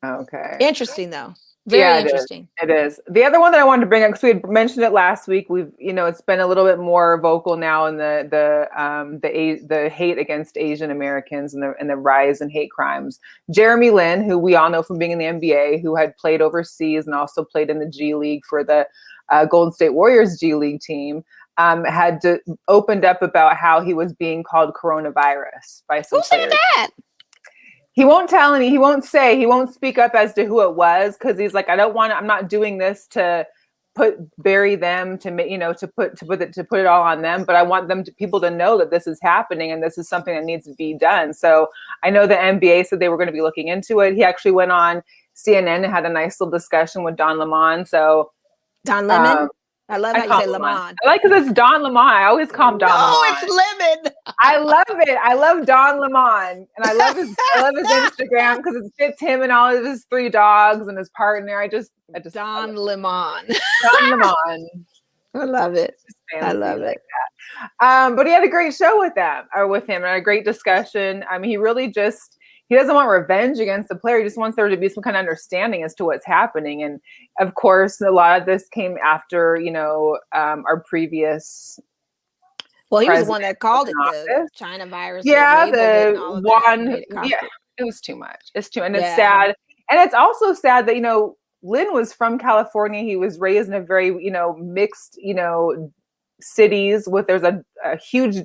Okay. Interesting, though. Very interesting. It is. The other one that I wanted to bring up, because we had mentioned it last week, it's been a little bit more vocal now in the hate against Asian Americans and the rise in hate crimes. Jeremy Lin, who we all know from being in the NBA, who had played overseas and also played in the G League for the Golden State Warriors G League team, had opened up about how he was being called coronavirus by some players. Who said that? He won't tell any. He won't say. He won't speak up as to who it was, because he's like, I'm not doing this to bury them, to put it all on them. But I want people to know that this is happening and this is something that needs to be done. So I know the NBA said they were going to be looking into it. He actually went on CNN and had a nice little discussion with Don Lemon. So Don Lemon. I love how you say Lemon. I like, because it's Don Lemon. I always call him Don Lemon. No, it's Lemon. I love it. I love Don Lemon, and I love his Instagram, because it fits him and all of his 3 dogs and his partner. I just Don Lemon. Don Lemon. I love it. I love it. But he had a great show with him, and a great discussion. I mean, he doesn't want revenge against the player. He just wants there to be some kind of understanding as to what's happening. And of course, a lot of this came after, our previous. Well, he was the one that called it the China virus. Yeah, it was too much. It's sad. And it's also sad that, Lynn was from California. He was raised in a very, mixed, cities there's a huge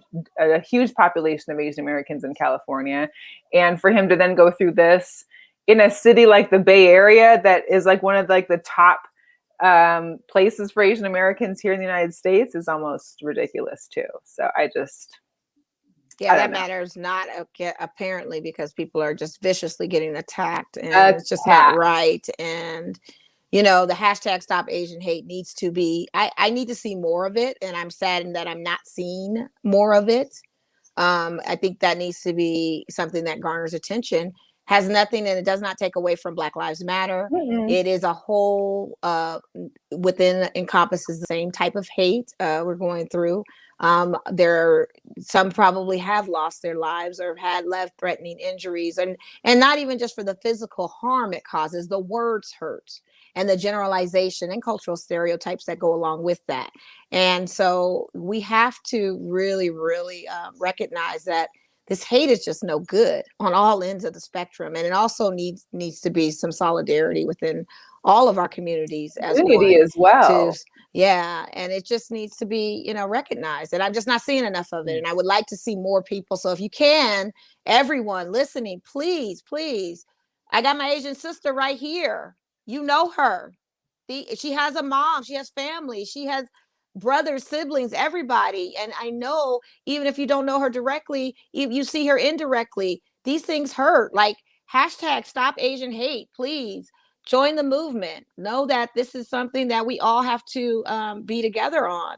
population of Asian Americans in California. And for him to then go through this in a city like the Bay Area, that is like one of the top places for Asian Americans here in the United States, is almost ridiculous too. So that matters not apparently, because people are just viciously getting attacked, and it's just not right. And the hashtag Stop Asian Hate needs to be, I need to see more of it, and I'm saddened that I'm not seeing more of it. I think that needs to be something that garners attention. Has nothing, and it does not take away from Black Lives Matter. Mm-hmm. It is a whole encompasses the same type of hate we're going through. Some probably have lost their lives or had life-threatening injuries, and not even just for the physical harm it causes. The words hurt, and the generalization and cultural stereotypes that go along with that. And so we have to really, really recognize that this hate is just no good on all ends of the spectrum. And it also needs to be some solidarity within all of our communities as Unity one as well. yeah. And it just needs to be, you know, recognized. And I'm just not seeing enough of it. And I would like to see more people. So if you can, everyone listening, please, please. I got my Asian sister right here. You know her. She has a mom. She has family. She has brothers, siblings, everybody. And I know even if you don't know her directly, you see her indirectly, these things hurt. Like hashtag stop Asian hate, please. Join the movement. Know that this is something that we all have to be together on.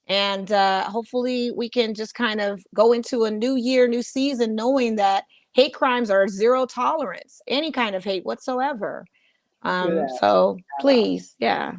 And hopefully we can just kind of go into a new year, new season, knowing that hate crimes are zero tolerance, any kind of hate whatsoever. So please, yeah.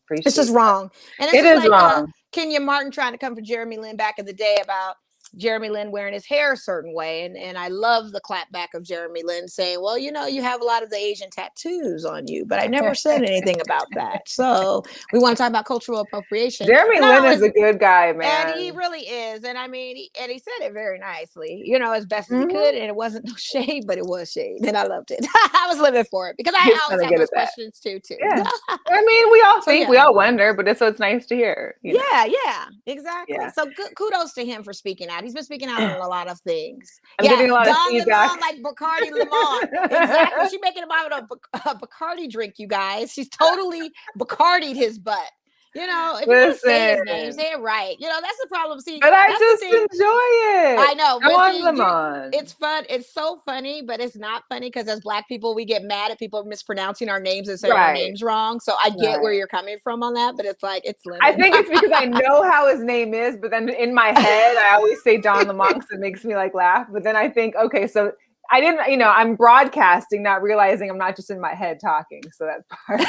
Appreciate it's just wrong. And it's it just is like wrong. Kenya Martin trying to come for Jeremy Lin back in the day about Jeremy Lin wearing his hair a certain way. And I love the clapback of Jeremy Lin saying, well, you know, you have a lot of the Asian tattoos on you, but I never said anything about that. So we want to talk about cultural appropriation. Jeremy Lin is a good guy, man. And he really is. And I mean, he said it very nicely, you know, as best as he could. And it wasn't no shade, but it was shade. And I loved it. I was living for it because I always have those questions too. Yeah. I mean, we all think, we all wonder, but it's nice to hear. You know? Yeah, exactly. Yeah. So kudos to him for speaking out. He's been speaking out on a lot of things. I'm getting a lot of feedback. Lemon, like Bacardi Lemon. Exactly. She's making him out of a Bacardi drink, you guys. She's totally Bacardi'd his butt. You know, if you want to say his name, say it right. You know, that's the problem. See, but I just enjoy it. I know. I want them on. It's fun. It's so funny, but it's not funny because as Black people, we get mad at people mispronouncing our names and saying our names wrong. So I get where you're coming from on that, but it's like, it's limited. I think it's because I know how his name is, but then in my head, I always say Don Lemon because it makes me like laugh. But then I think, okay, so I didn't, you know, I'm broadcasting, not realizing I'm not just in my head talking. So that's part of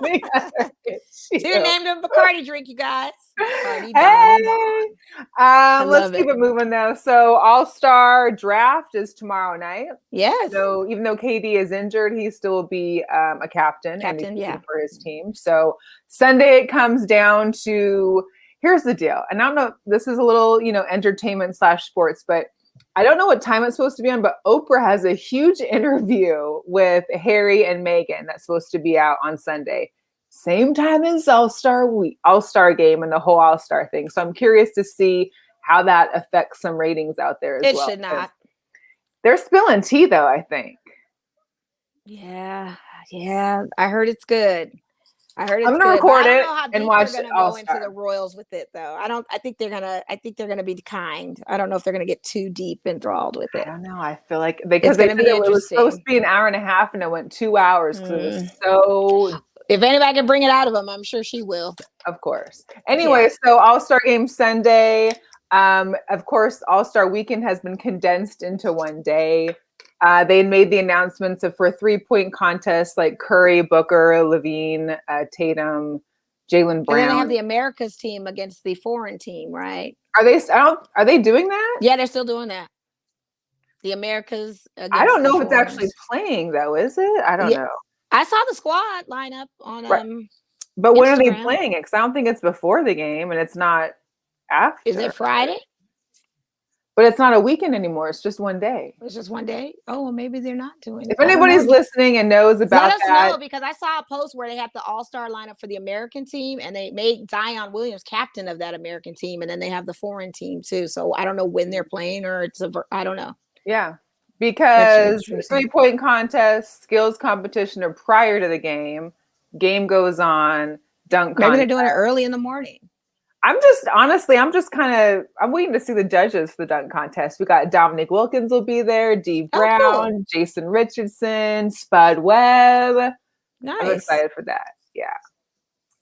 it. So you named him Bacardi drink, you guys. Hey, let's keep it moving though. So All-Star draft is tomorrow night. Yes. So even though KD is injured, he still will be a captain for his team. So Sunday it comes down to, here's the deal. And I don't know, this is a little, you know, entertainment / sports, but I don't know what time it's supposed to be on, but Oprah has a huge interview with Harry and Meghan that's supposed to be out on Sunday. Same time as All-Star game and the whole All-Star thing. So I'm curious to see how that affects some ratings out there as well. It should not. They're spilling tea though, I think. Yeah. I heard it's good. I'm gonna record it and watch they're gonna go into the Royals with it though. I think they're gonna be kind. I don't know if they're gonna get too deep enthralled with it. I don't know. I feel like because it was supposed to be an hour and a half and it went 2 hours because it was so. If anybody can bring it out of them, I'm sure she will. Of course. Anyway, so All-Star game Sunday. Of course, All-Star weekend has been condensed into one day. They made the announcements for 3-point contests like Curry, Booker, Levine, Tatum, Jaylen Brown. And then they have the Americas team against the foreign team, right? Are they doing that? Yeah, they're still doing that. The Americas. I don't know if it's actually playing though, is it? I don't know. I saw the squad lineup on But when Instagram. are they playing it? Because I don't think it's before the game and it's not after. Is it Friday? But it's not a weekend anymore. It's just one day. It's just one day? Oh, well, maybe they're not doing it. If anybody's listening and knows about that. Let us know, because I saw a post where they had the All-Star lineup for the American team and they made Zion Williams captain of that American team. And then they have the foreign team too. So I don't know when they're playing or I don't know. Yeah. Because 3-point contest, skills competition are prior to the game. Game goes on. Dunk contest. Maybe they're doing it early in the morning. I'm waiting to see the judges for the dunk contest. We got Dominique Wilkins will be there, Dee Brown, Jason Richardson, Spud Webb. Nice. I'm excited for that. Yeah.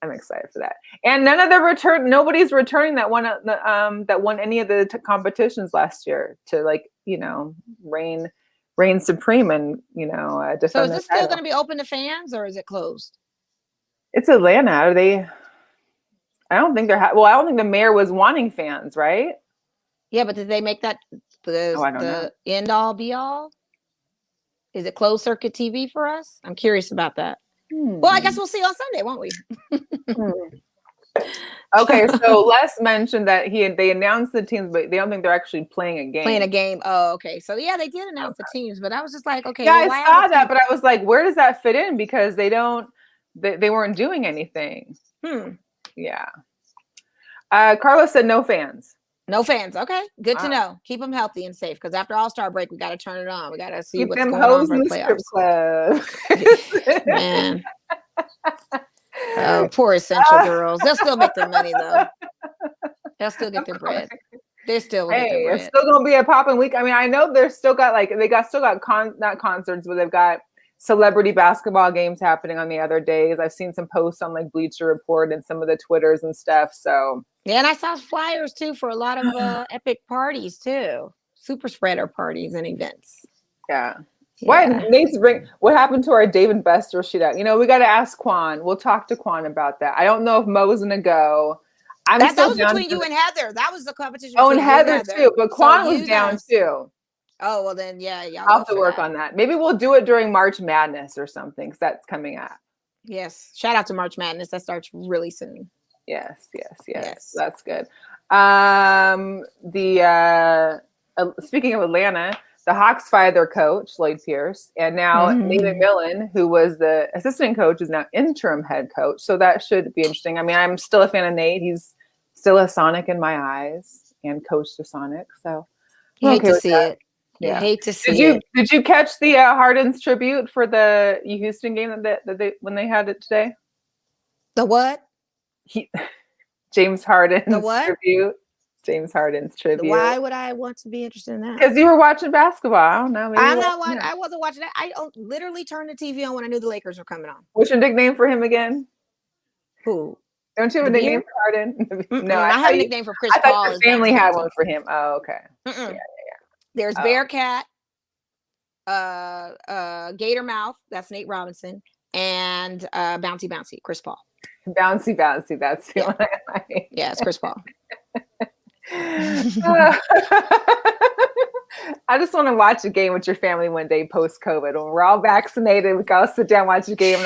I'm excited for that. And nobody's returning that won any of the competitions last year to reign supreme and defend. So is this still going to be open to fans or is it closed? It's Atlanta. Are they? I don't think I don't think the mayor was wanting fans, right? Yeah, but did they make that the end all be all? Is it closed circuit TV for us? I'm curious about that. Well, I guess we'll see on Sunday, won't we? Okay, so Les mentioned that they announced the teams, but they don't think they're actually playing a game. Playing a game. Oh, okay. So yeah, they did announce the teams, but I was just like, okay, Yeah, well, I why saw that, but I was like, where does that fit in? Because they weren't doing anything. Yeah. Carlos said no fans. No fans. Okay, good to Wow. know. Keep them healthy and safe, because after All-Star break, we got to turn it on. We got to see Keep what's them going on hoes for in the the playoffs. strip club. Man. Oh, poor essential girls. They'll still make their money though. They'll still get their bread. They still will get their bread. It's still gonna be a popping week. I mean, I know they're still got not concerts, but they've got celebrity basketball games happening on the other days. I've seen some posts on like Bleacher Report and some of the Twitters and stuff. So yeah, and I saw flyers too for a lot of epic parties too, super spreader parties and events. Yeah. What happened to our Dave and Buster shootout? We got to ask Quan. We'll talk to Quan about that. I don't know if Mo's gonna go. That was between you and Heather. That was the competition. Oh, and Heather too, but Quan was down too. Oh, well then, yeah, I'll have to work on that. Maybe we'll do it during March Madness or something, because that's coming up. Yes. Shout out to March Madness. That starts really soon. Yes. That's good. Speaking of Atlanta, the Hawks fired their coach, Lloyd Pierce, and now Nate McMillan, who was the assistant coach, is now interim head coach. So that should be interesting. I mean, I'm still a fan of Nate. He's still a Sonic in my eyes and coached a Sonic. So you hate to see it. Yeah. You hate to see it. Did you catch the Harden's tribute for the Houston game when they had it today? The what? James Harden's the what? tribute. James Harden's tribute. Why would I want to be interested in that? Because you were watching basketball. I don't know. I wasn't watching that. I literally turned the TV on when I knew the Lakers were coming on. What's your nickname for him again? Who? Don't you have a nickname for Harden? No, I have a nickname for Chris Paul. I thought your family had one for him. Oh, okay. Yeah. There's Bearcat, Gator Mouth, that's Nate Robinson, and Bouncy Bouncy, Chris Paul. Bouncy Bouncy, that's the one I like. Yeah, it's Chris Paul. I just want to watch a game with your family one day post-COVID. When we're all vaccinated, we can all sit down and watch a game. And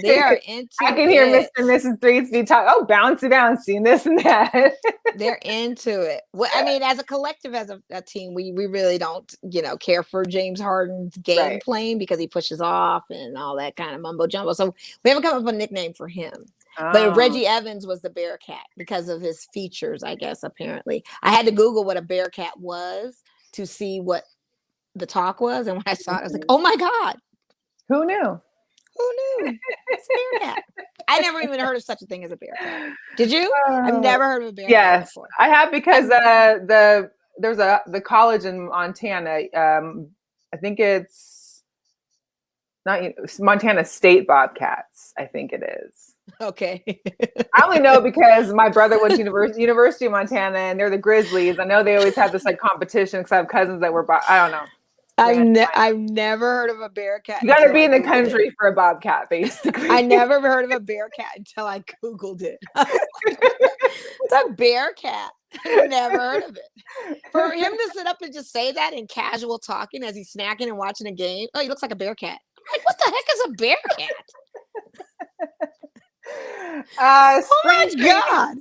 they are into I can hear Mr. and Mrs. Threesby talk, bouncy, bouncy, and this and that. They're into it. Well, I mean, as a collective, as a team, we really don't, care for James Harden's game playing, because he pushes off and all that kind of mumbo jumbo. So we haven't come up with a nickname for him. But Reggie Evans was the Bearcat because of his features, I guess, apparently. I had to Google what a Bearcat was to see what the talk was. And when I saw it, I was like, oh my God. Who knew? It's a Bearcat. I never even heard of such a thing as a Bearcat. Did you? I've never heard of a Bearcat. Yes, before. I have, because there's the college in Montana. I think it's not Montana State Bobcats. I think it is. Okay. I only know because my brother went to University of Montana, and they're the Grizzlies. I know they always have this competition, because I have cousins that were. I don't know. I've never heard of a Bearcat. You got to be in the country for a Bobcat, basically. I never heard of a Bearcat until I Googled it. It's a Bearcat. I've never heard of it. For him to sit up and just say that in casual talking as he's snacking and watching a game. Oh, he looks like a Bearcat. I'm like, what the heck is a Bearcat? Oh my God.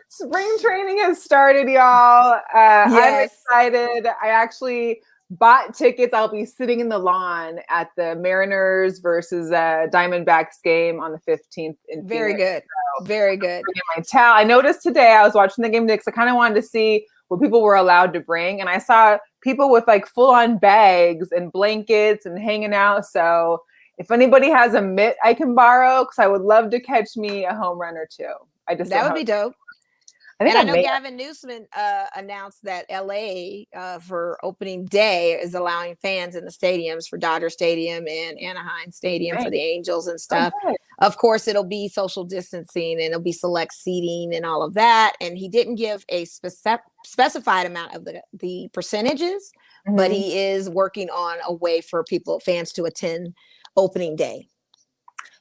Spring training has started, y'all. I'm excited. I actually bought tickets. I'll be sitting in the lawn at the Mariners versus Diamondbacks game on the 15th. Very good. Very good. My towel. I noticed today, I was watching the game because I kind of wanted to see what people were allowed to bring. And I saw people with full-on bags and blankets and hanging out. So if anybody has a mitt I can borrow, because I would love to catch me a home run or two. That would be dope. I know Gavin Newsom announced that LA for opening day is allowing fans in the stadiums for Dodger Stadium and Anaheim Stadium for the Angels and stuff. Okay. Of course, it'll be social distancing and it'll be select seating and all of that. And he didn't give a specified amount of the percentages, but he is working on a way for fans to attend opening day.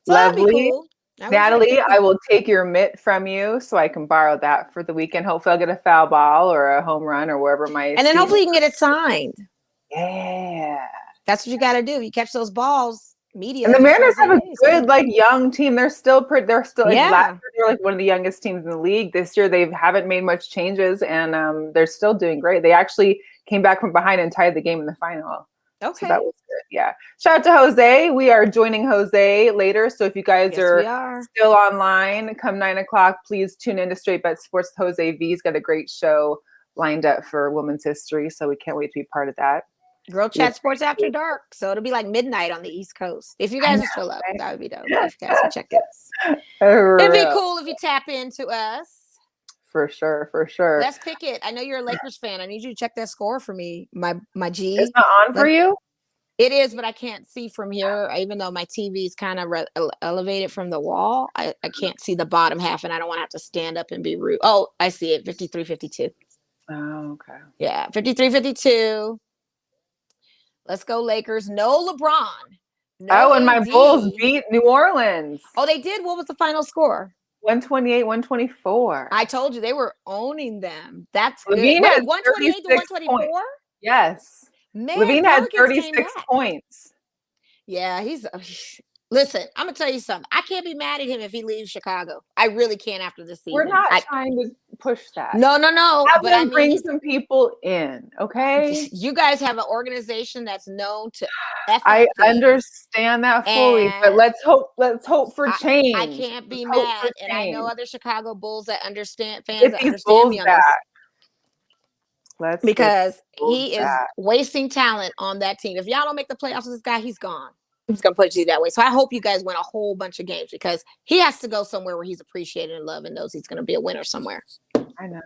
So lovely. Cool. Natalie, I will take your mitt from you so I can borrow that for the weekend. Hopefully I'll get a foul ball or a home run or wherever and then hopefully you can get it signed. Yeah. That's what you got to do. You catch those balls, media. And the just Mariners trying have to a say, good like young team. They're still like last yeah. year they were like one of the youngest teams in the league. This year they haven't made much changes, and they're still doing great. They actually came back from behind and tied the game in the final. Okay. So that was good. Yeah. Shout out to Jose. We are joining Jose later. So if you guys are still online, come 9:00, please tune in to Straight Bet Sports with Jose V. He's got a great show lined up for Women's History. So we can't wait to be part of that. Girlchatsports After Dark. So it'll be like midnight on the East Coast. If you guys are still up, that would be dope. If you guys can check us. It'd be cool if you tap into us. For sure, for sure. Let's pick it. I know you're a Lakers fan. I need you to check that score for me, my G. It's not on for you? It is, but I can't see from here. Even though my TV is kind of elevated from the wall, I can't see the bottom half, and I don't want to have to stand up and be rude. Oh, I see it, 53-52. Oh, okay. Yeah, 53-52. Let's go Lakers. No LeBron. No and my AD. Bulls beat New Orleans. Oh, they did? What was the final score? 128-124. I told you they were owning them. That's good. Levine Wait, had 128 to 124? Yes. Man, Levine had 36 points. Yeah, he's listen, I'm gonna tell you something. I can't be mad at him if he leaves Chicago. I really can't after this season. We're not trying to push that. No. Have them bring some people in, okay? You guys have an organization that's known to I understand that fully, but let's hope for change. I can't be mad, and I know other Chicago Bulls that understand fans that understand Bulls me on this. Because he is wasting talent on that team. If y'all don't make the playoffs with this guy, he's gone. He's gonna put you that way. So I hope you guys win a whole bunch of games because he has to go somewhere where he's appreciated and loved and knows he's gonna be a winner somewhere. I know.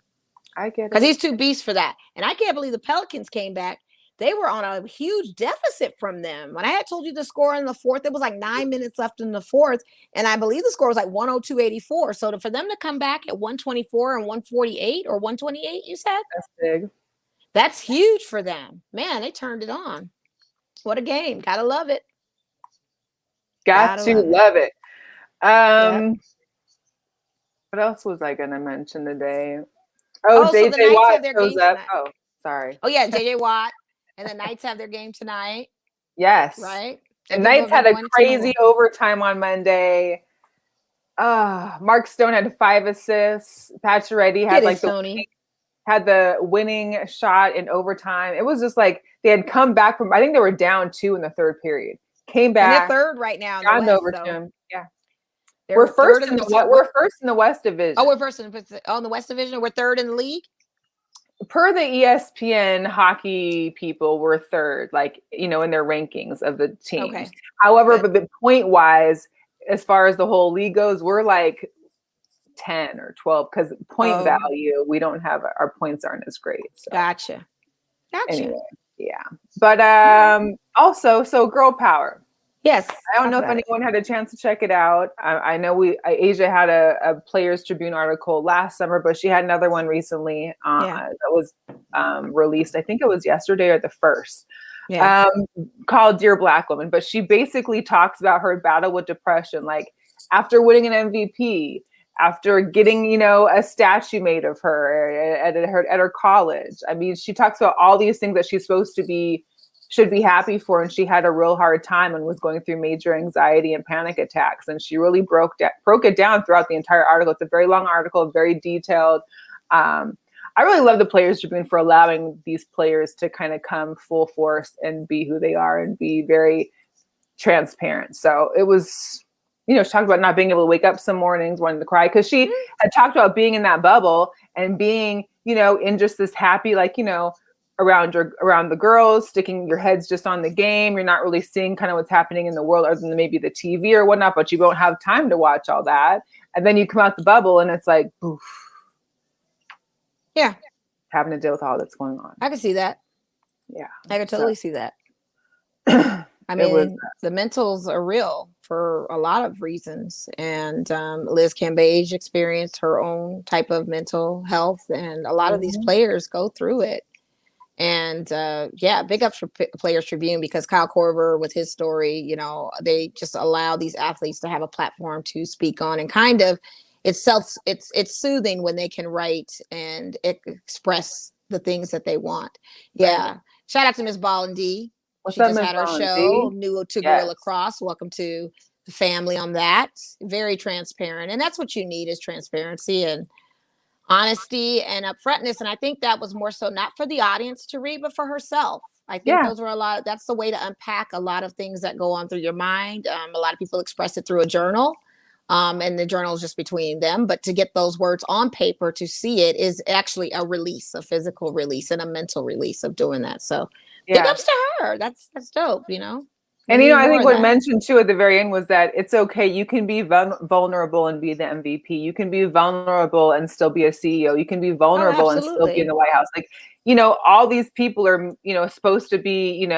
I get it. Because he's too beast for that. And I can't believe the Pelicans came back. They were on a huge deficit from them. When I had told you the score in the fourth, it was like 9 minutes left in the fourth. And I believe the score was like 102-84. So for them to come back at 124 and 148 or 128, you said? That's big. That's huge for them. Man, they turned it on. What a game. Gotta love it. Got to love it. What else was I going to mention today? Oh, JJ Watt shows up. Oh, sorry. Oh, yeah, JJ Watt. And the Knights have their game tonight. Yes. Right? And Knights had a crazy overtime on Monday. Mark Stone had 5 assists. Pacioretty had the winning shot in overtime. It was just like they had come back from, I think they were down 2 in the third period. Came back. And they're third right now. In the West, so. Yeah. We're first in the West Division. Oh, we're first in the West Division. We're third in the league. Per the ESPN hockey people, we're third, in their rankings of the teams. Okay. However, but point wise, as far as the whole league goes, we're like 10 or 12 because point value, we don't have our points aren't as great. So. Gotcha. Anyway, yeah. But also, so girl power. Yes. I don't know if anyone had a chance to check it out. I know Asia had a Players Tribune article last summer, but she had another one recently that was released. I think it was yesterday or the 1st, called Dear Black Woman. But she basically talks about her battle with depression, like after winning an MVP, after getting, a statue made of her at her college. I mean, she talks about all these things that she's should be happy for, and she had a real hard time and was going through major anxiety and panic attacks, and she really broke it down throughout the entire article. It's a very long article, very detailed. I really love the Players Tribune for allowing these players to kind of come full force and be who they are and be very transparent. So it was, she talked about not being able to wake up some mornings wanting to cry because she had talked about being in that bubble and being, in just this happy, around the girls, sticking your heads just on the game. You're not really seeing kind of what's happening in the world other than maybe the TV or whatnot, but you don't have time to watch all that. And then you come out the bubble and it's like, oof. Yeah. Having to deal with all that's going on. I can see that. Yeah. I can totally see that. I mean, the mentals are real for a lot of reasons. And Liz Cambage experienced her own type of mental health. And a lot of these players go through it. And big ups for Players Tribune because Kyle Korver with his story, they just allow these athletes to have a platform to speak on and kind of it's soothing when they can write and express the things that they want. Yeah. Right. Shout out to Miss Ball and D. What's She up, just Miss had her Vaughn? show, See? new to Yes. Gorilla Cross. Welcome to the family on that. Very transparent. And that's what you need is transparency and honesty and upfrontness. And I think that was more so not for the audience to read, but for herself. I think Yeah. those were that's the way to unpack a lot of things that go on through your mind. A lot of people express it through a journal. And the journal is just between them. But to get those words on paper to see it is actually a release, a physical release and a mental release of doing that. So big ups to her. That's dope, you know. And I think what mentioned too at the very end was that it's okay. You can be vulnerable and be the MVP. You can be vulnerable and still be a CEO. You can be vulnerable and still be in the White House. Like, all these people are, supposed to be,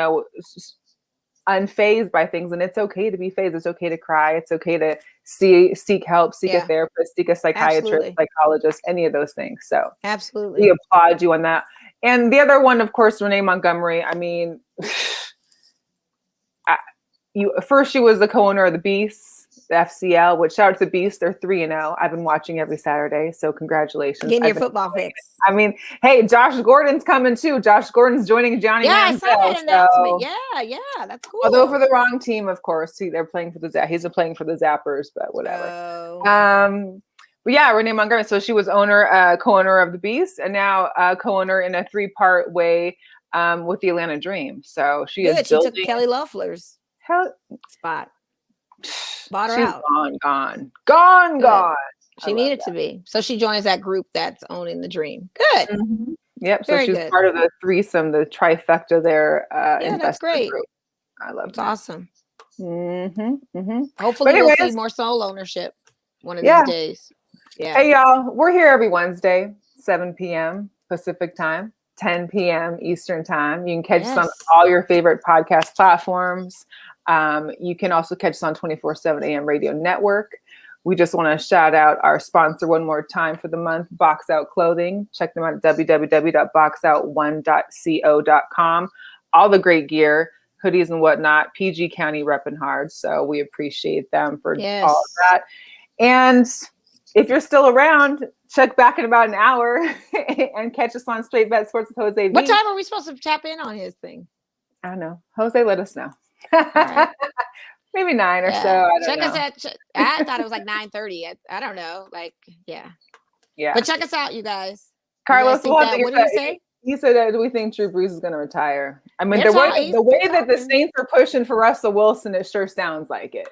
unfazed by things, and it's okay to be phased. It's okay to cry. It's okay to seek help, seek a therapist, seek a psychiatrist, psychologist, any of those things. So absolutely, we applaud you on that. And the other one, of course, Renee Montgomery. I mean, first she was the co-owner of the Beast, the FCL. Which shout out to the Beast. They're 3-0. I've been watching every Saturday, so congratulations. Getting your football fix. I mean, hey, Josh Gordon's coming too. Josh Gordon's joining Johnny. Yeah, I saw that announcement. Yeah, that's cool. Although for the wrong team, of course. They're playing for he's been playing for the Zappers, but whatever. Oh. But yeah, Renee Montgomery. So she was co-owner of the Beast, and now co-owner in a 3-part way with the Atlanta Dream. So she is building. She took Kelly Loeffler's spot. Bought her out. Gone. She needed to be. So she joins that group that's owning the Dream. Good. Mm-hmm. Yep. So she's part of the threesome, the trifecta there. Yeah, that's great. Group. I love that. Awesome. Mm-hmm. Mm-hmm. Hopefully we'll see more Soul ownership one of these days. Yeah. Hey, y'all. We're here every Wednesday, 7 p.m. Pacific time, 10 p.m. Eastern time. You can catch us on all your favorite podcast platforms. You can also catch us on 24/7 AM Radio Network. We just want to shout out our sponsor one more time for the month, Box Out Clothing. Check them out at www.boxout1.co.com. All the great gear, hoodies and whatnot. PG County repping hard. So we appreciate them for all of that. And if you're still around, check back in about an hour and catch us on Straight Bet Sports with Jose V. What time are we supposed to tap in on his thing? I don't know. Jose, let us know. Right. Maybe 9 or so. I don't know. I thought it was like 9:30. I don't know. Yeah. But check us out, you guys. Carlos, what did you say? He said that we think Drew Brees is going to retire. I mean, the way that the Saints are pushing for Russell Wilson, it sure sounds like it.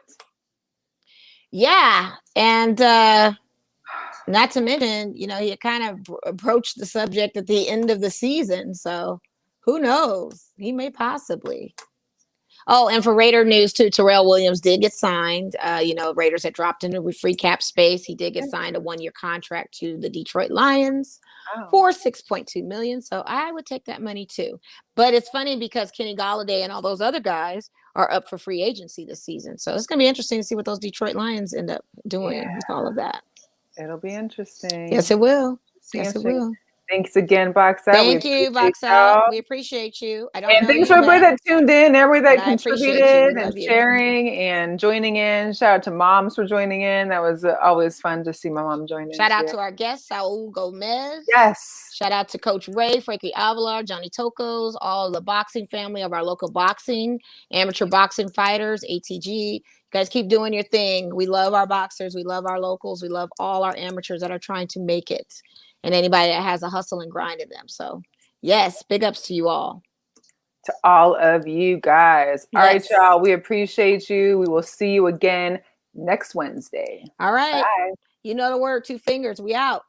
Yeah, and not to mention, he kind of approached the subject at the end of the season, so who knows? He may possibly. Oh, and for Raider news too, Terrell Williams did get signed. Raiders had dropped into free cap space. He did get signed a 1-year contract to the Detroit Lions for $6.2 million. So I would take that money too. But it's funny because Kenny Golladay and all those other guys are up for free agency this season. So it's going to be interesting to see what those Detroit Lions end up doing with all of that. It'll be interesting. Yes, it will. Yes, it will. Thanks again, Box Out. Thank you, Box Out. We appreciate you. And thanks for everybody that tuned in, everybody that contributed and sharing and joining in. Shout out to moms for joining in. That was always fun to see my mom join in. Shout out to our guest, Saul Gomez. Yes. Shout out to Coach Ray, Frankie Avalar, Johnny Tocos, all the boxing family of our local boxing, amateur boxing fighters, ATG. You guys keep doing your thing. We love our boxers. We love our locals. We love all our amateurs that are trying to make it. And anybody that has a hustle and grind in them. So, yes, big ups to you all. To all of you guys. All right, y'all. We appreciate you. We will see you again next Wednesday. All right. Bye. You know the word, 2 fingers. We out.